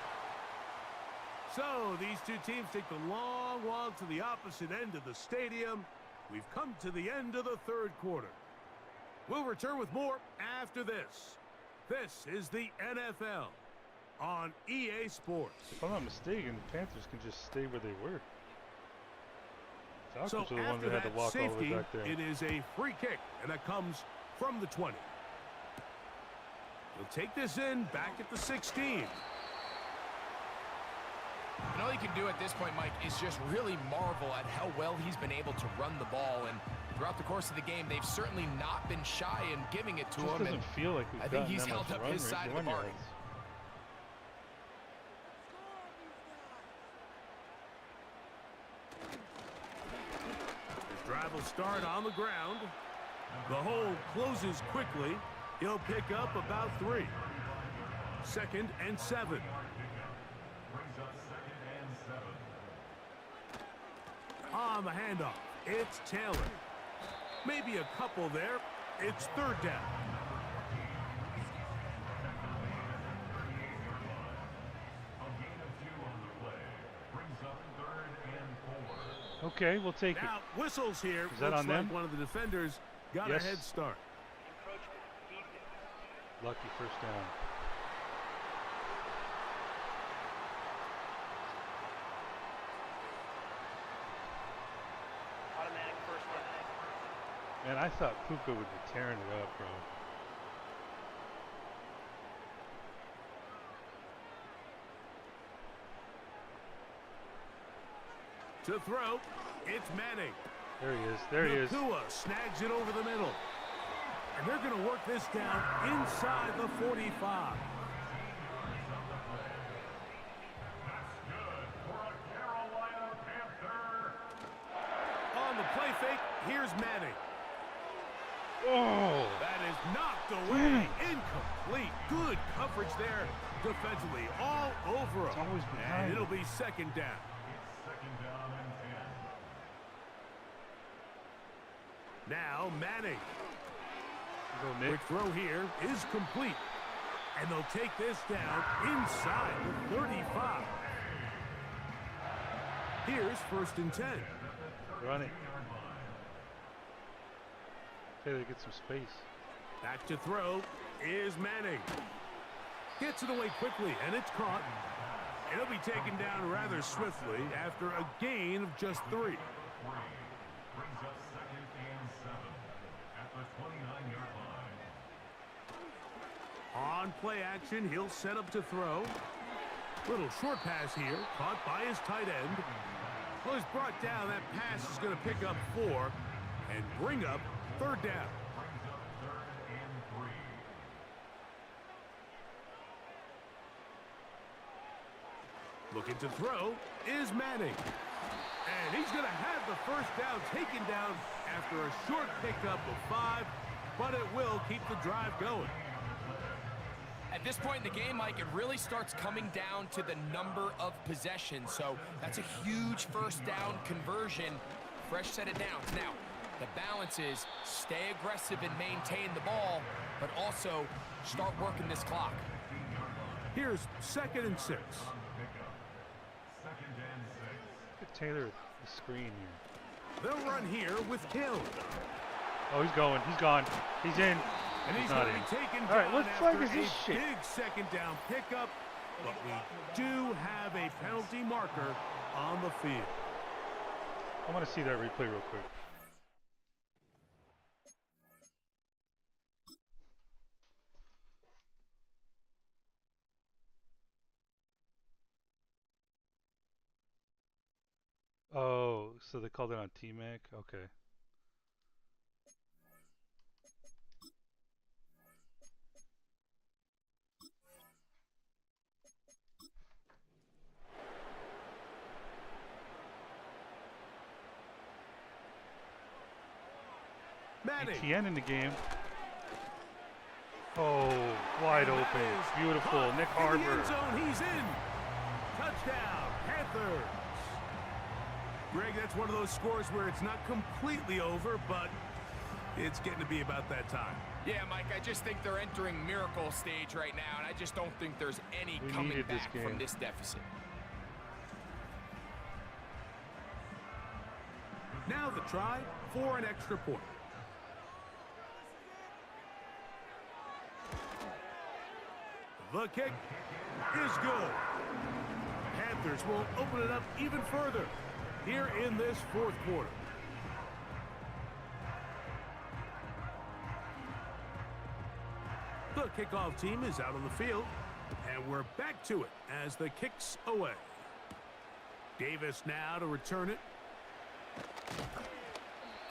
So these two teams take the long walk to the opposite end of the stadium. We've come to the end of the third quarter. We'll return with more after this. This is the NFL on EA Sports. If I'm not mistaken, the Panthers can just stay where they were. Falcons So were the ones after that had to that walk all the way safety, back there. it is a free kick, and that comes from the 20. He'll take this in back at the 16. And all you can do at this point, Mike, is just really marvel at how well he's been able to run the ball. And throughout the course of the game, they've certainly not been shy in giving it to It just him. doesn't feel like we've I think gotten he's that held much up run his side of the run bargain. yards. His drive will start on the ground. The hole closes quickly. He'll pick up about 3. 2nd and 7. On the handoff, it's Taylor. Maybe a couple there. It's 3rd down. Okay, we'll take it. Now, whistles here. Is that Looks on them? like one of the defenders got Yes. a head start. Lucky first down. Automatic first down. Man, I thought Puka would be tearing it up, bro. To throw, it's Manning. There he is. There he is. Nakua snags it over the middle. And they're going to work this down inside the 45. On the play fake, here's Manning. Oh! That is knocked away. Incomplete. Good coverage there defensively. All over It's him. always And behind. it'll be 2nd down. Now Manning. Go, Nick. Quick throw here is complete. And they'll take this down inside the 35. Here's 1st and 10. Run it. Okay, they get some space. Back to throw is Manning. Gets it away quickly, and it's caught. It'll be taken down rather swiftly after a gain of just 3. On play action, he'll set up to throw. Little short pass here, caught by his tight end. Well, he's brought down. That pass is going to pick up 4 and bring up 3rd down. Looking to throw is Manning. And he's going to have the first down taken down after a short pickup of 5, but it will keep the drive going. At this point in the game, Mike, it really starts coming down to the number of possessions. So that's a huge first down conversion. Fresh set of downs. Now, the balance is stay aggressive and maintain the ball, but also start working this clock. Here's 2nd and 6. Look at Taylor at the screen here. They'll run here with Hill. Oh, he's going. He's gone. He's in. And he's not going to in. be taken All right, down what after flag is a this shit? big 2nd down pickup. But we do have a penalty marker on the field. I want to see that replay real quick. Oh, so they called it on T-Mac? Okay. Manning. ETN in the game. Oh, wide And that open. is Beautiful. caught Nick in the Harbour. end zone. He's in. Touchdown, Panthers. Panthers. Greg, that's one of those scores where it's not completely over, but it's getting to be about that time. Yeah, Mike, I just think they're entering miracle stage right now, and I just don't think there's any We coming needed this back game. from this deficit. Now the try for an extra point. The kick is good. Panthers will open it up even further here in this fourth quarter. The kickoff team is out on the field, and we're back to it as the kick's away. Davis now to return it.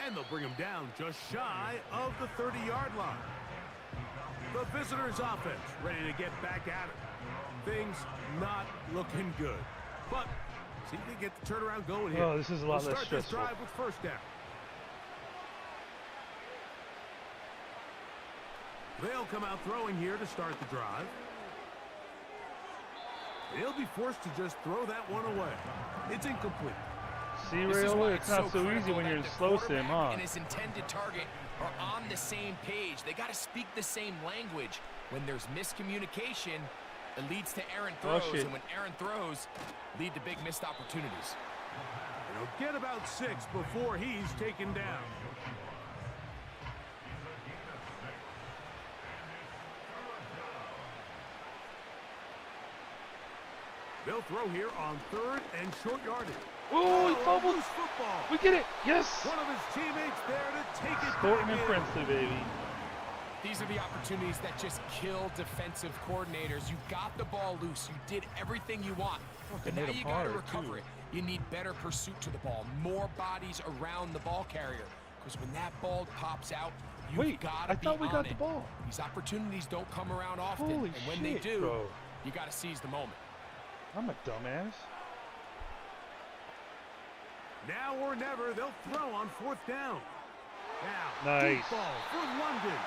And they'll bring him down just shy of the 30-yard line. The visitors' offense ready to get back at it. Things not looking good. But see if they get the turnaround going here. Oh, this is a lot We'll less start this stressful. drive with first down. They'll come out throwing here to start the drive. They'll be forced to just throw that one away. It's incomplete. See, This is why Rayola, it's not so easy critical when that you're in the slow sim, quarterback huh? and his intended target are on the same page. They got to speak the same language. When there's miscommunication, it leads to errant Oh, throws, shit. and when errant throws lead to big missed opportunities. He'll get about 6 before he's taken down. They'll throw here on third and short yardage. Oh, he fumbled. Loose football. We get it. Yes. One of his teammates there to take it Sporting back and in. Princely, baby. These are the opportunities that just kill defensive coordinators. You got the ball loose. You did everything you want. But made now him you got to harder, recover too. it. You need better pursuit to the ball, more bodies around the ball carrier. Because when that ball pops out, you've Wait, got to I be thought we on got it. the ball. These opportunities don't come around often. Holy and when shit, they do, bro. you got to seize the moment. I'm a dumbass. Now or never, they'll throw on fourth down. Now, Nice. deep ball for London.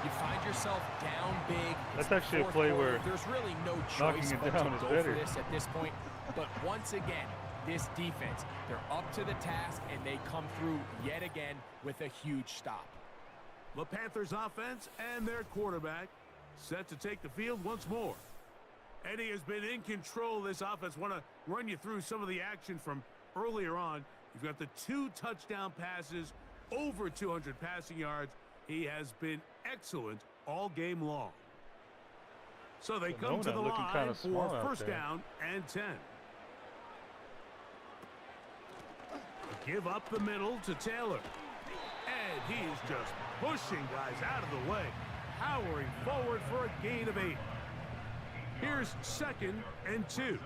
You find yourself down big. That's It's the actually a fourth play quarter. where There's really no knocking choice it but down to is go better. for this at this point. But once again, this defense, they're up to the task, and they come through yet again with a huge stop. The Panthers offense and their quarterback set to take the field once more. Eddie has been in control of this offense. Want to run you through some of the action from earlier on. You've got the 2 touchdown passes, over 200 passing yards. He has been excellent all game long. So they come to the looking line kinda small for out first there. down and 10. Give up the middle to Taylor. And he's just pushing guys out of the way, powering forward for a gain of 8. Here's 2nd and 2.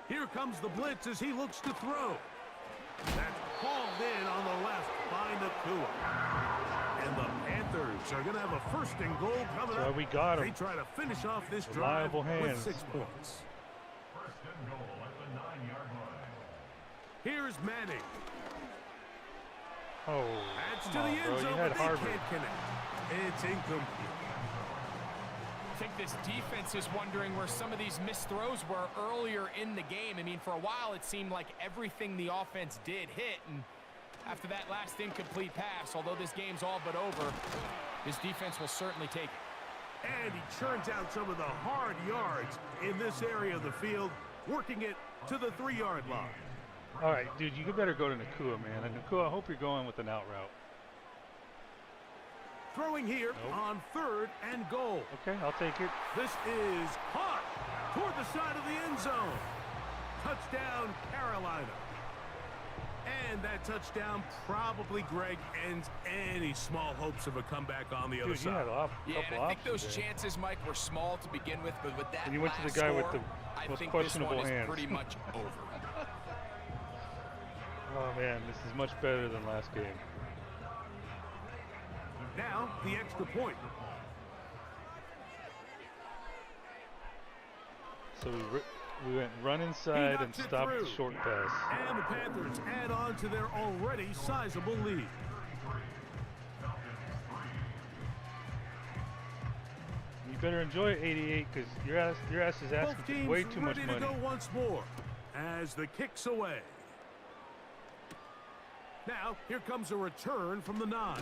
Here comes the blitz as he looks to throw. That's hauled in on the left by Nakua. And the Panthers are going to have a 1st and goal coming So up. we got They him. try to finish off this Reliable drive with hands. 6 points. Here's Manning. Oh, That's to come the on, end bro. You zone, had but they Harvard. can't connect. It's incomplete. I think this defense is wondering where some of these missed throws were earlier in the game. I mean, for a while, it seemed like everything the offense did hit. And after that last incomplete pass, although this game's all but over, this defense will certainly take it. And he churns out some of the hard yards in this area of the field, working it to the 3-yard line. All right, dude, you better go to Nakua, man. And Nakua, I hope you're going with an out route. Throwing here Nope. on 3rd and goal. Okay, I'll take it. This is caught toward the side of the end zone. Touchdown, Carolina. And that touchdown probably, Greg, ends any small hopes of a comeback on the other Dude, you had side. a Yeah, couple and I think options those there. chances, Mike, were small to begin with, but with that And you went to the last guy with score, the I most think this one questionable is hands. pretty much over. Oh, man, this is much better than last game. Now, the extra point. So we went run inside and knocks it stopped the through. short pass. And the Panthers add on to their already sizable lead. better enjoy 88 because your ass is Both asking teams for way too much ready money. to go once more as the kick's away. Now, here comes a return from the 9.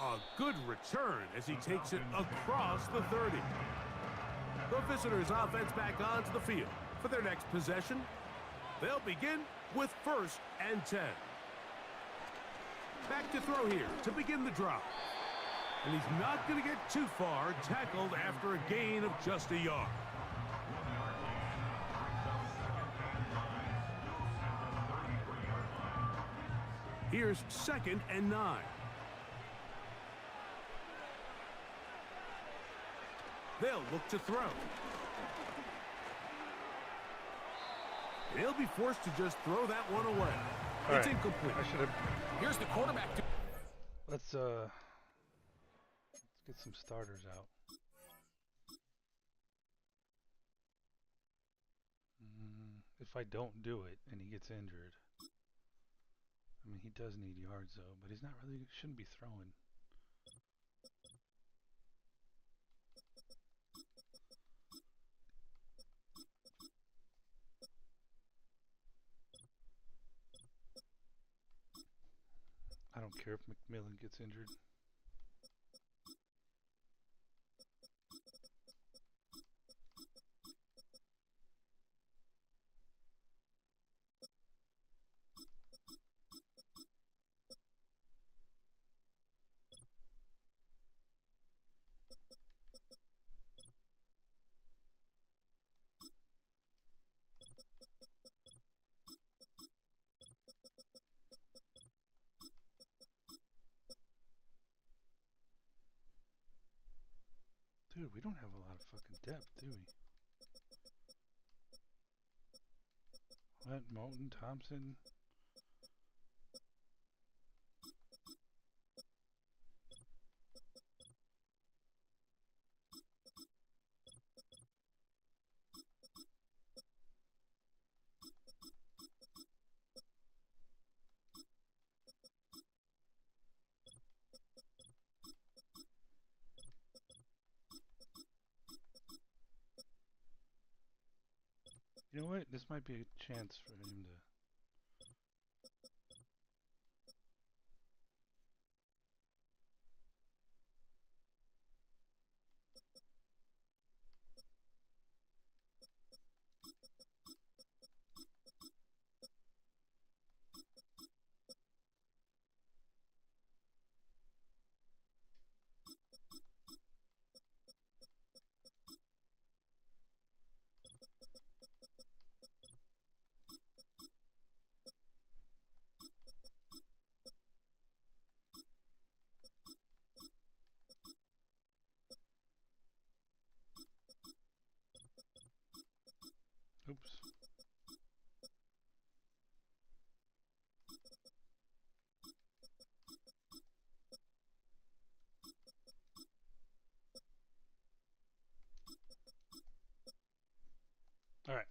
A good return as he takes it across the 30. The visitors' offense back onto the field for their next possession. They'll begin with 1st and 10. Back to throw here to begin the drop. And he's not going to get too far, tackled after a gain of just a yard. Here's 2nd and 9. They'll look to throw. He'll be forced to just throw that one away. It's incomplete. I should have. Here's the quarterback. Let's get some starters out. If I don't do it and he gets injured, I mean he does need yards though, but he's not really shouldn't be throwing. I don't care if McMillan gets injured. Dude, we don't have a lot of fucking depth, do we? What? Moulton, Thompson? You know what? This might be a chance for him to... Oops. All right.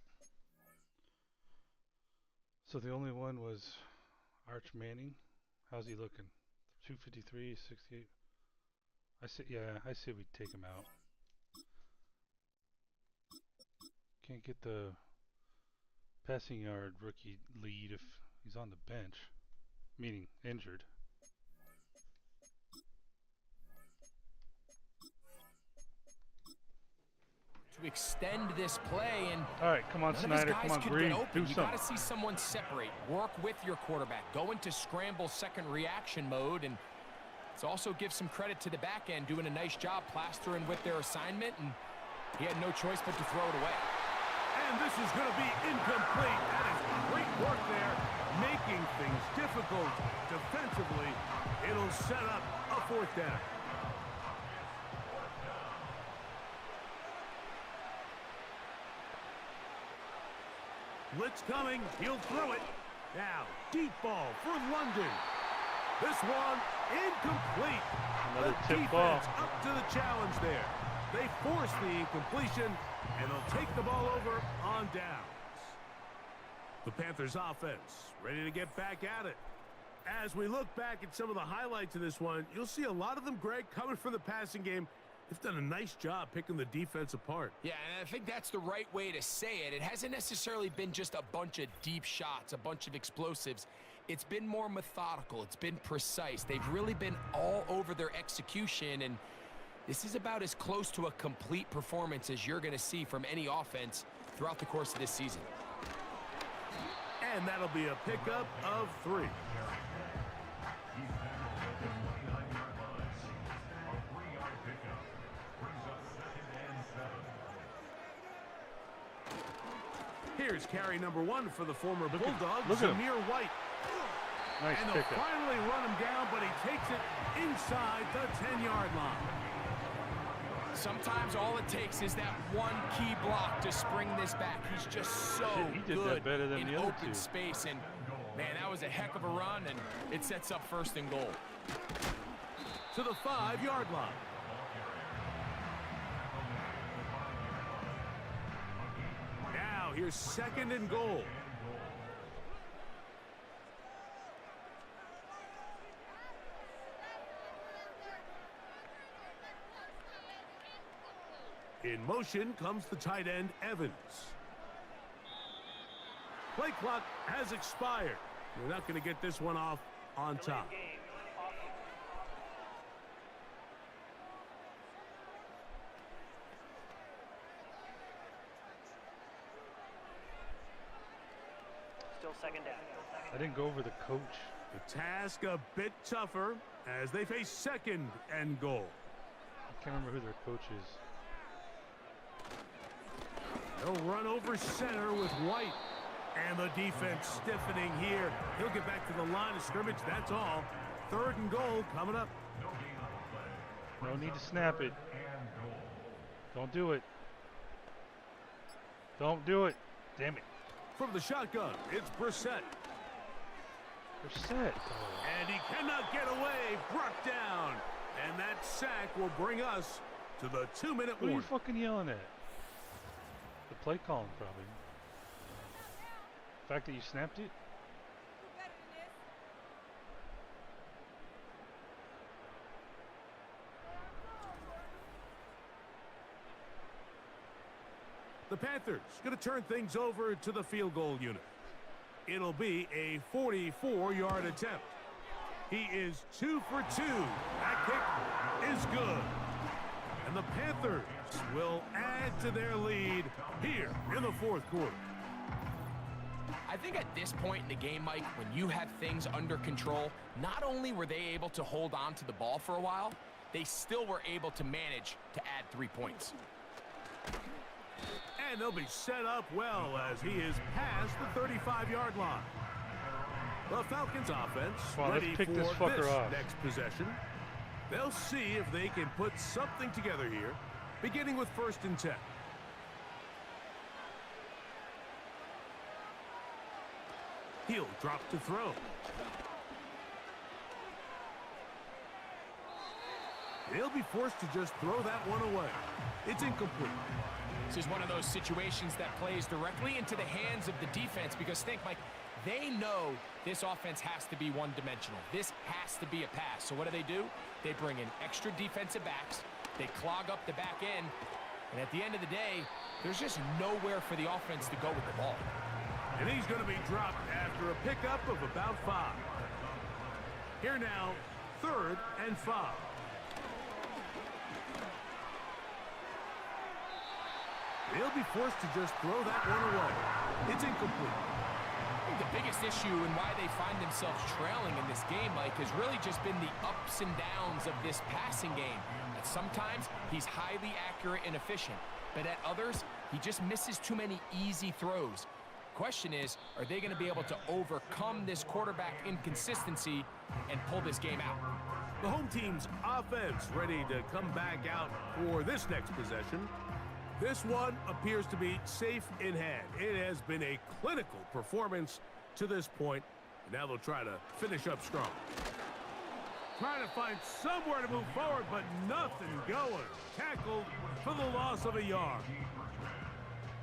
So the only one was Arch Manning. How's he looking? 253, 68. I say we take him out. Can't get the passing yard rookie lead if he's on the bench, meaning injured. To extend this play, and all right, come on, Snyder, come on, Green, do something. You got to see someone separate, work with your quarterback, go into scramble second reaction mode, and it's also give some credit to the back end doing a nice job plastering with their assignment, and he had no choice but to throw it away. And this is going to be incomplete. That is great work there, making things difficult defensively. It'll set up a 4th down. Blitz coming. He'll throw it. Now, deep ball for London. This one incomplete. Another the tip ball. Up to the challenge there. They force the incompletion, and they'll take the ball over on downs. The Panthers offense ready to get back at it. As we look back at some of the highlights of this one, you'll see a lot of them, Greg, coming from the passing game. They've done a nice job picking the defense apart. Yeah, and I think that's the right way to say it. It hasn't necessarily been just a bunch of deep shots, a bunch of explosives. It's been more methodical. It's been precise. They've really been all over their execution, and this is about as close to a complete performance as you're going to see from any offense throughout the course of this season. And that'll be a pickup of 3. Here's carry number 1 for the former Bulldog, Zamir White. Nice and they'll pickup. finally run him down, but he takes it inside the 10-yard line. Sometimes all it takes is that one key block to spring this back. He's just so He did good that better than in the other open two. space. And, man, that was a heck of a run, and it sets up 1st and goal. To the 5-yard line. Now here's 2nd and goal. In motion comes the tight end, Evans. Play clock has expired. They're not going to get this one off on top. Game. Still 2nd down. I didn't go over the coach. The task a bit tougher as they face 2nd and goal. I can't remember who their coach is. They'll run over center with White. And the defense stiffening here. He'll get back to the line of scrimmage, that's all. 3rd and goal coming up. No need to snap it. Don't do it. Don't do it. Damn it. From the shotgun, it's Brissett. They're set. And he cannot get away. Brought down. And that sack will bring us to the 2-minute Who are you warning. fucking yelling at? The play calling, probably. The fact that you snapped it? The Panthers going to turn things over to the field goal unit. It'll be a 44-yard attempt. He is 2 for 2. That kick is good. And the Panthers will add to their lead here in the 4th quarter. I think at this point in the game, Mike, when you have things under control, not only were they able to hold on to the ball for a while, they still were able to manage to add 3 points. And they'll be set up well as he is past the 35-yard line. The Falcons offense Come on, let's ready pick for this fucker off. next possession. They'll see if they can put something together here, beginning with 1st and 10. He'll drop to throw. They'll be forced to just throw that one away. It's incomplete. This is one of those situations that plays directly into the hands of the defense because think, Mike, they know this offense has to be one-dimensional. This has to be a pass. So what do? They bring in extra defensive backs. They clog up the back end. And at the end of the day, there's just nowhere for the offense to go with the ball. And he's going to be dropped after a pickup of about 5. Here now, 3rd and 5. They'll be forced to just throw that one away. It's incomplete. I think the biggest issue and why they find themselves trailing in this game, Mike, has really just been the ups and downs of this passing game. That sometimes he's highly accurate and efficient, but at others, he just misses too many easy throws. Question is, are they going to be able to overcome this quarterback inconsistency and pull this game out? The home team's offense ready to come back out for this next possession. This one appears to be safe in hand. It has been a clinical performance to this point. Now they'll try to finish up strong. Trying to find somewhere to move forward, but nothing going. Tackled for the loss of a yard.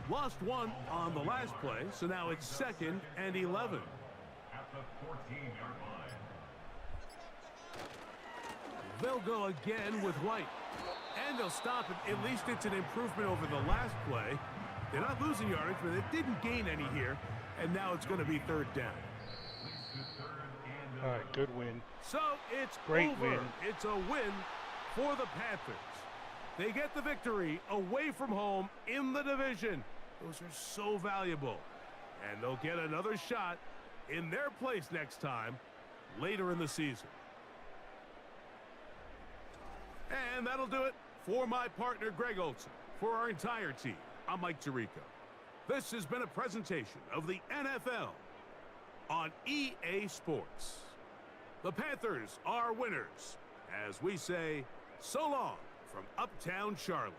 Lost one on the last play, so now it's 2nd and 11. At the 14-yard line. They'll go again with White. And they'll stop it. At least it's an improvement over the last play. They're not losing yardage, but they didn't gain any here. And now it's going to be third down. All right, good win. So it's Great over. win. It's a win for the Panthers. They get the victory away from home in the division. Those are so valuable. And they'll get another shot in their place next time later in the season. And that'll do it for my partner, Greg Olson. For our entire team, I'm Mike Tirico. This has been a presentation of the NFL on EA Sports. The Panthers are winners, as we say, so long from Uptown Charlotte.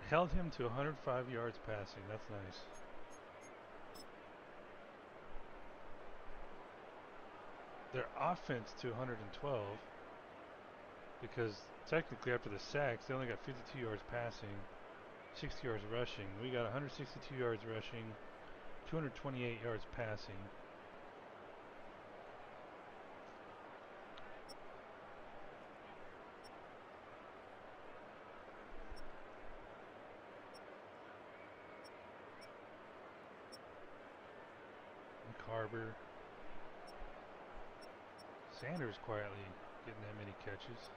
Held him to 105 yards passing. That's nice. Their offense to 112, because technically after the sacks they only got 52 yards passing, 60 yards rushing. We got 162 yards rushing, 228 yards passing. Harbor. Sanders quietly getting that many catches.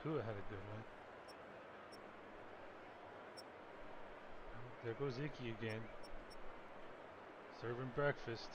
Kua had a good one. There goes Icky again. Serving breakfast.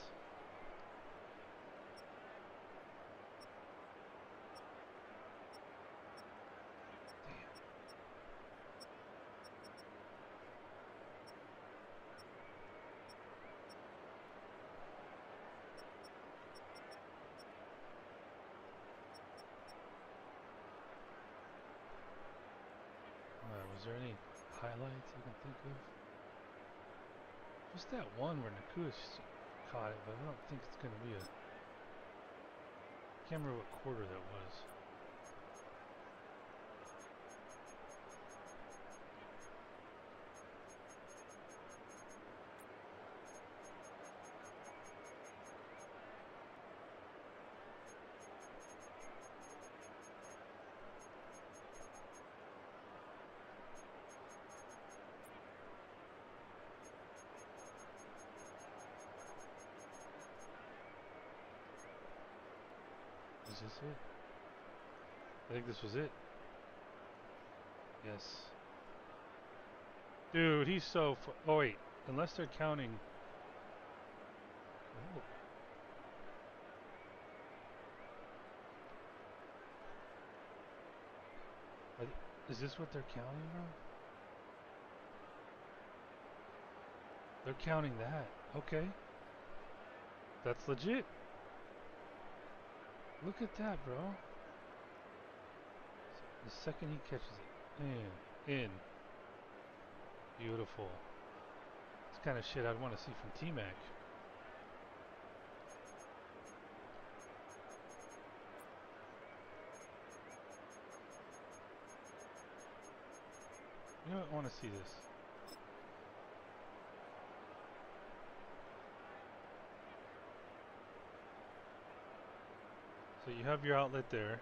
Was there any highlights I can think of? Just that one where Nakua caught it, but I don't think it's going to be a... Can't remember what quarter that was. Is this it? I think this was it. Yes. Dude, he's so oh wait, unless they're counting. Oh. Is this what they're counting now? They're counting that. Okay. That's legit. Look at that, bro. The second he catches it. In. Beautiful. It's kind of shit I'd want to see from T-Mac. You know what? I want to see this. So you have your outlet there.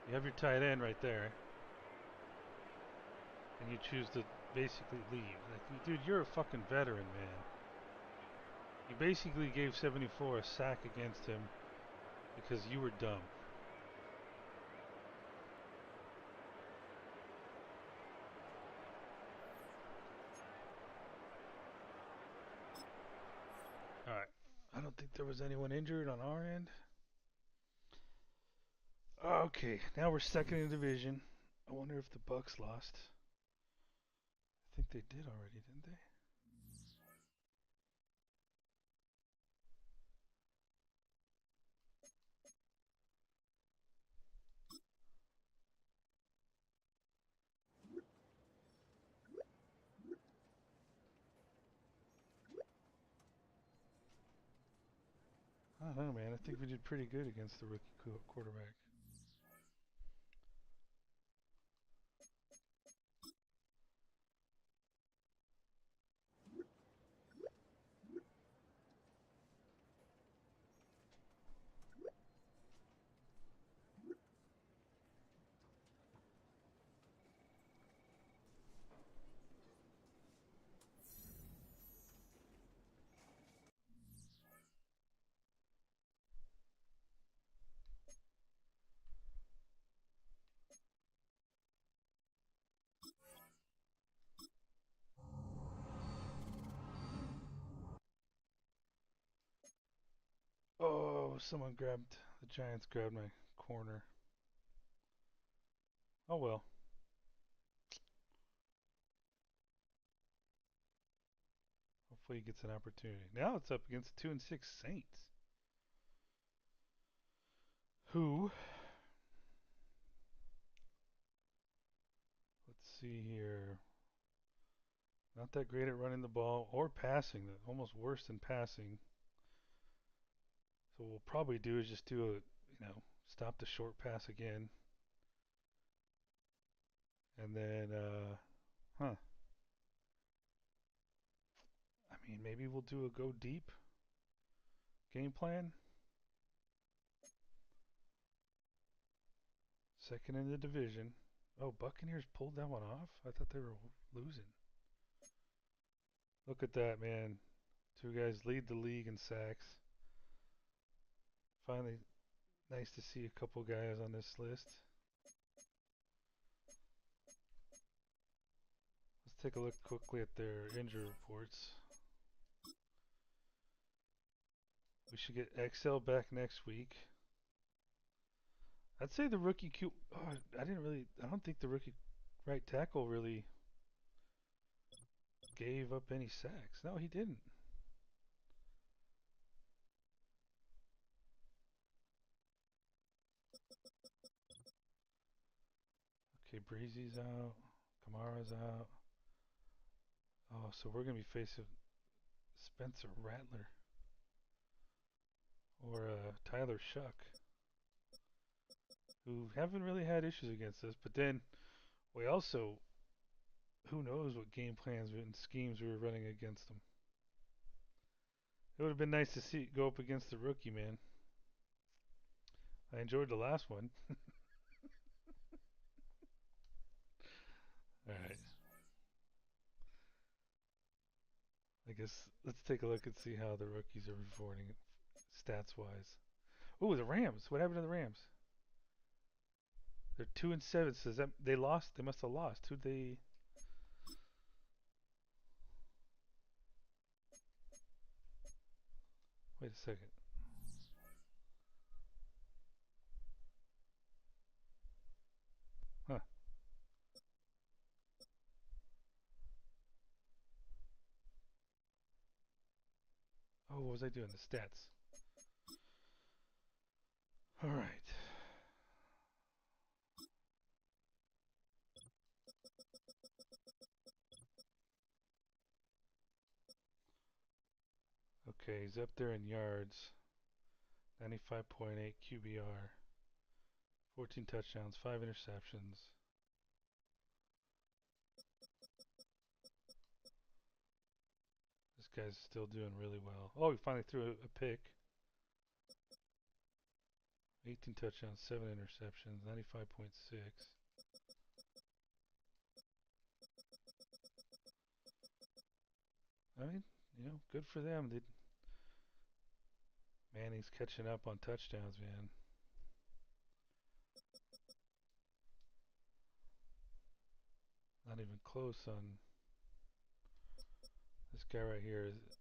You have your tight end right there. And you choose to basically leave. Like, dude, you're a fucking veteran, man. You basically gave 74 a sack against him because you were dumb. Alright. I don't think there was anyone injured on our end. Okay, now we're second in the division. I wonder if the Bucks lost. I think they did already, didn't they? I don't know, man. I think we did pretty good against the rookie quarterback. Oh, the Giants grabbed my corner. Oh well. Hopefully he gets an opportunity. Now it's up against 2-6 Saints. Who, let's see here, not that great at running the ball or passing, almost worse than passing. So what we'll probably do is just do stop the short pass again. And then, I mean, maybe we'll do a go deep game plan. Second in the division. Oh, Buccaneers pulled that one off? I thought they were losing. Look at that, man. Two guys lead the league in sacks. Finally, nice to see a couple guys on this list. Let's take a look quickly at their injury reports. We should get XL back next week. I'd say the rookie Q. Oh, I don't think the rookie right tackle really gave up any sacks. No, he didn't. Okay, Breezy's out. Kamara's out. Oh, so we're going to be facing Spencer Rattler or Tyler Shuck, who haven't really had issues against us. But then we also, who knows what game plans and schemes we were running against them. It would have been nice to see go up against the rookie, man. I enjoyed the last one. All right. I guess let's take a look and see how the rookies are reporting stats wise. Oh, the Rams. What happened to the Rams? They're 2-7. Says that they lost? They must have lost. Who they? Wait a second. Huh. Oh, what was I doing? The stats. All right. Okay, he's up there in yards. 95.8 QBR. 14 touchdowns, 5 interceptions. This guy's still doing really well. Oh, he finally threw a pick. 18 touchdowns, 7 interceptions, 95.6. I mean, good for them. Manning's catching up on touchdowns, man. Not even close on this guy right here is rookie.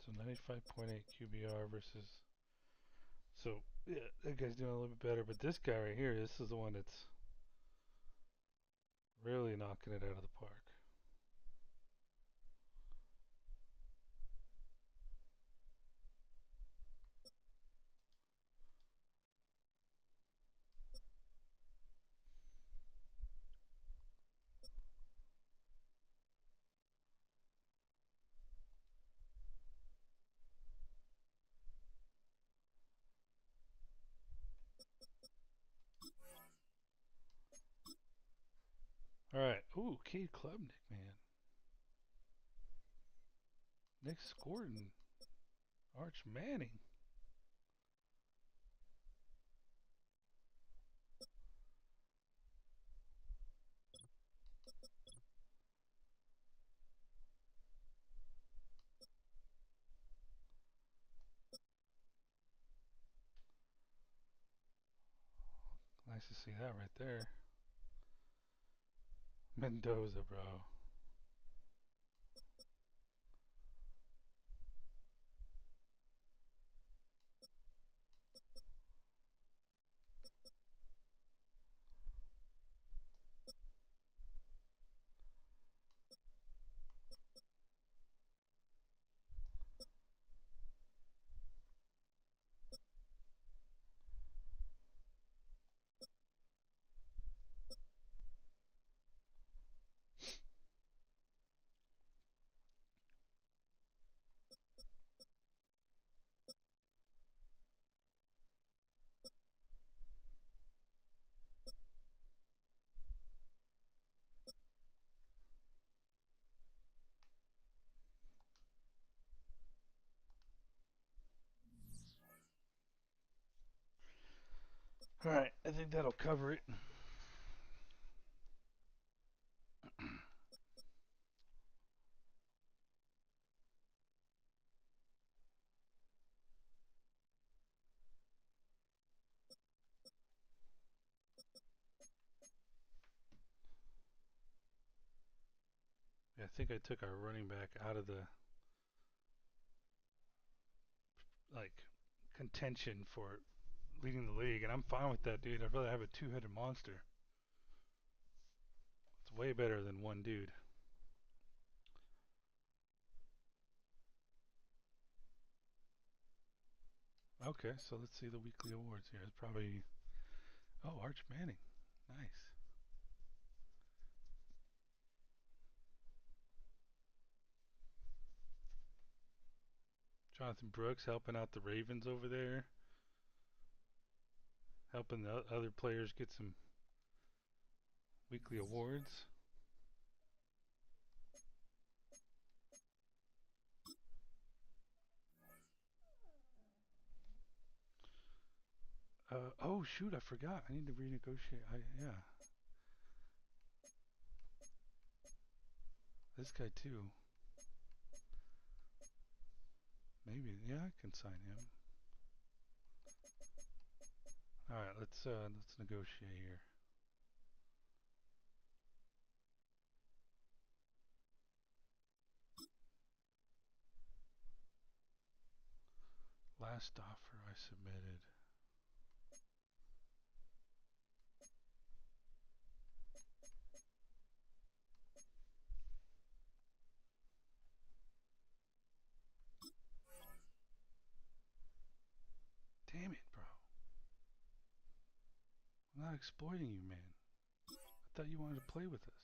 So 95.8 QBR versus. So yeah, that guy's doing a little bit better, but this guy right here, this is the one that's really knocking it out of the park. All right. Ooh, Cade Klubnik, man. Nick Gordon. Arch Manning. Nice to see that right there. Mendoza, bro. All right, I think that'll cover it. Yeah, I think I took our running back out of the like contention for leading the league, and I'm fine with that, dude. I'd rather have a two-headed monster. It's way better than one dude. Okay, so let's see the weekly awards here. It's probably Arch Manning. Nice. Jonathan Brooks helping out the Ravens over there, helping the other players get some weekly awards. Oh shoot, I forgot. I need to renegotiate. Yeah, this guy too. Maybe I can sign him. All right, let's negotiate here. Last offer I submitted. Damn it, bro. I'm not exploiting you, man. I thought you wanted to play with us.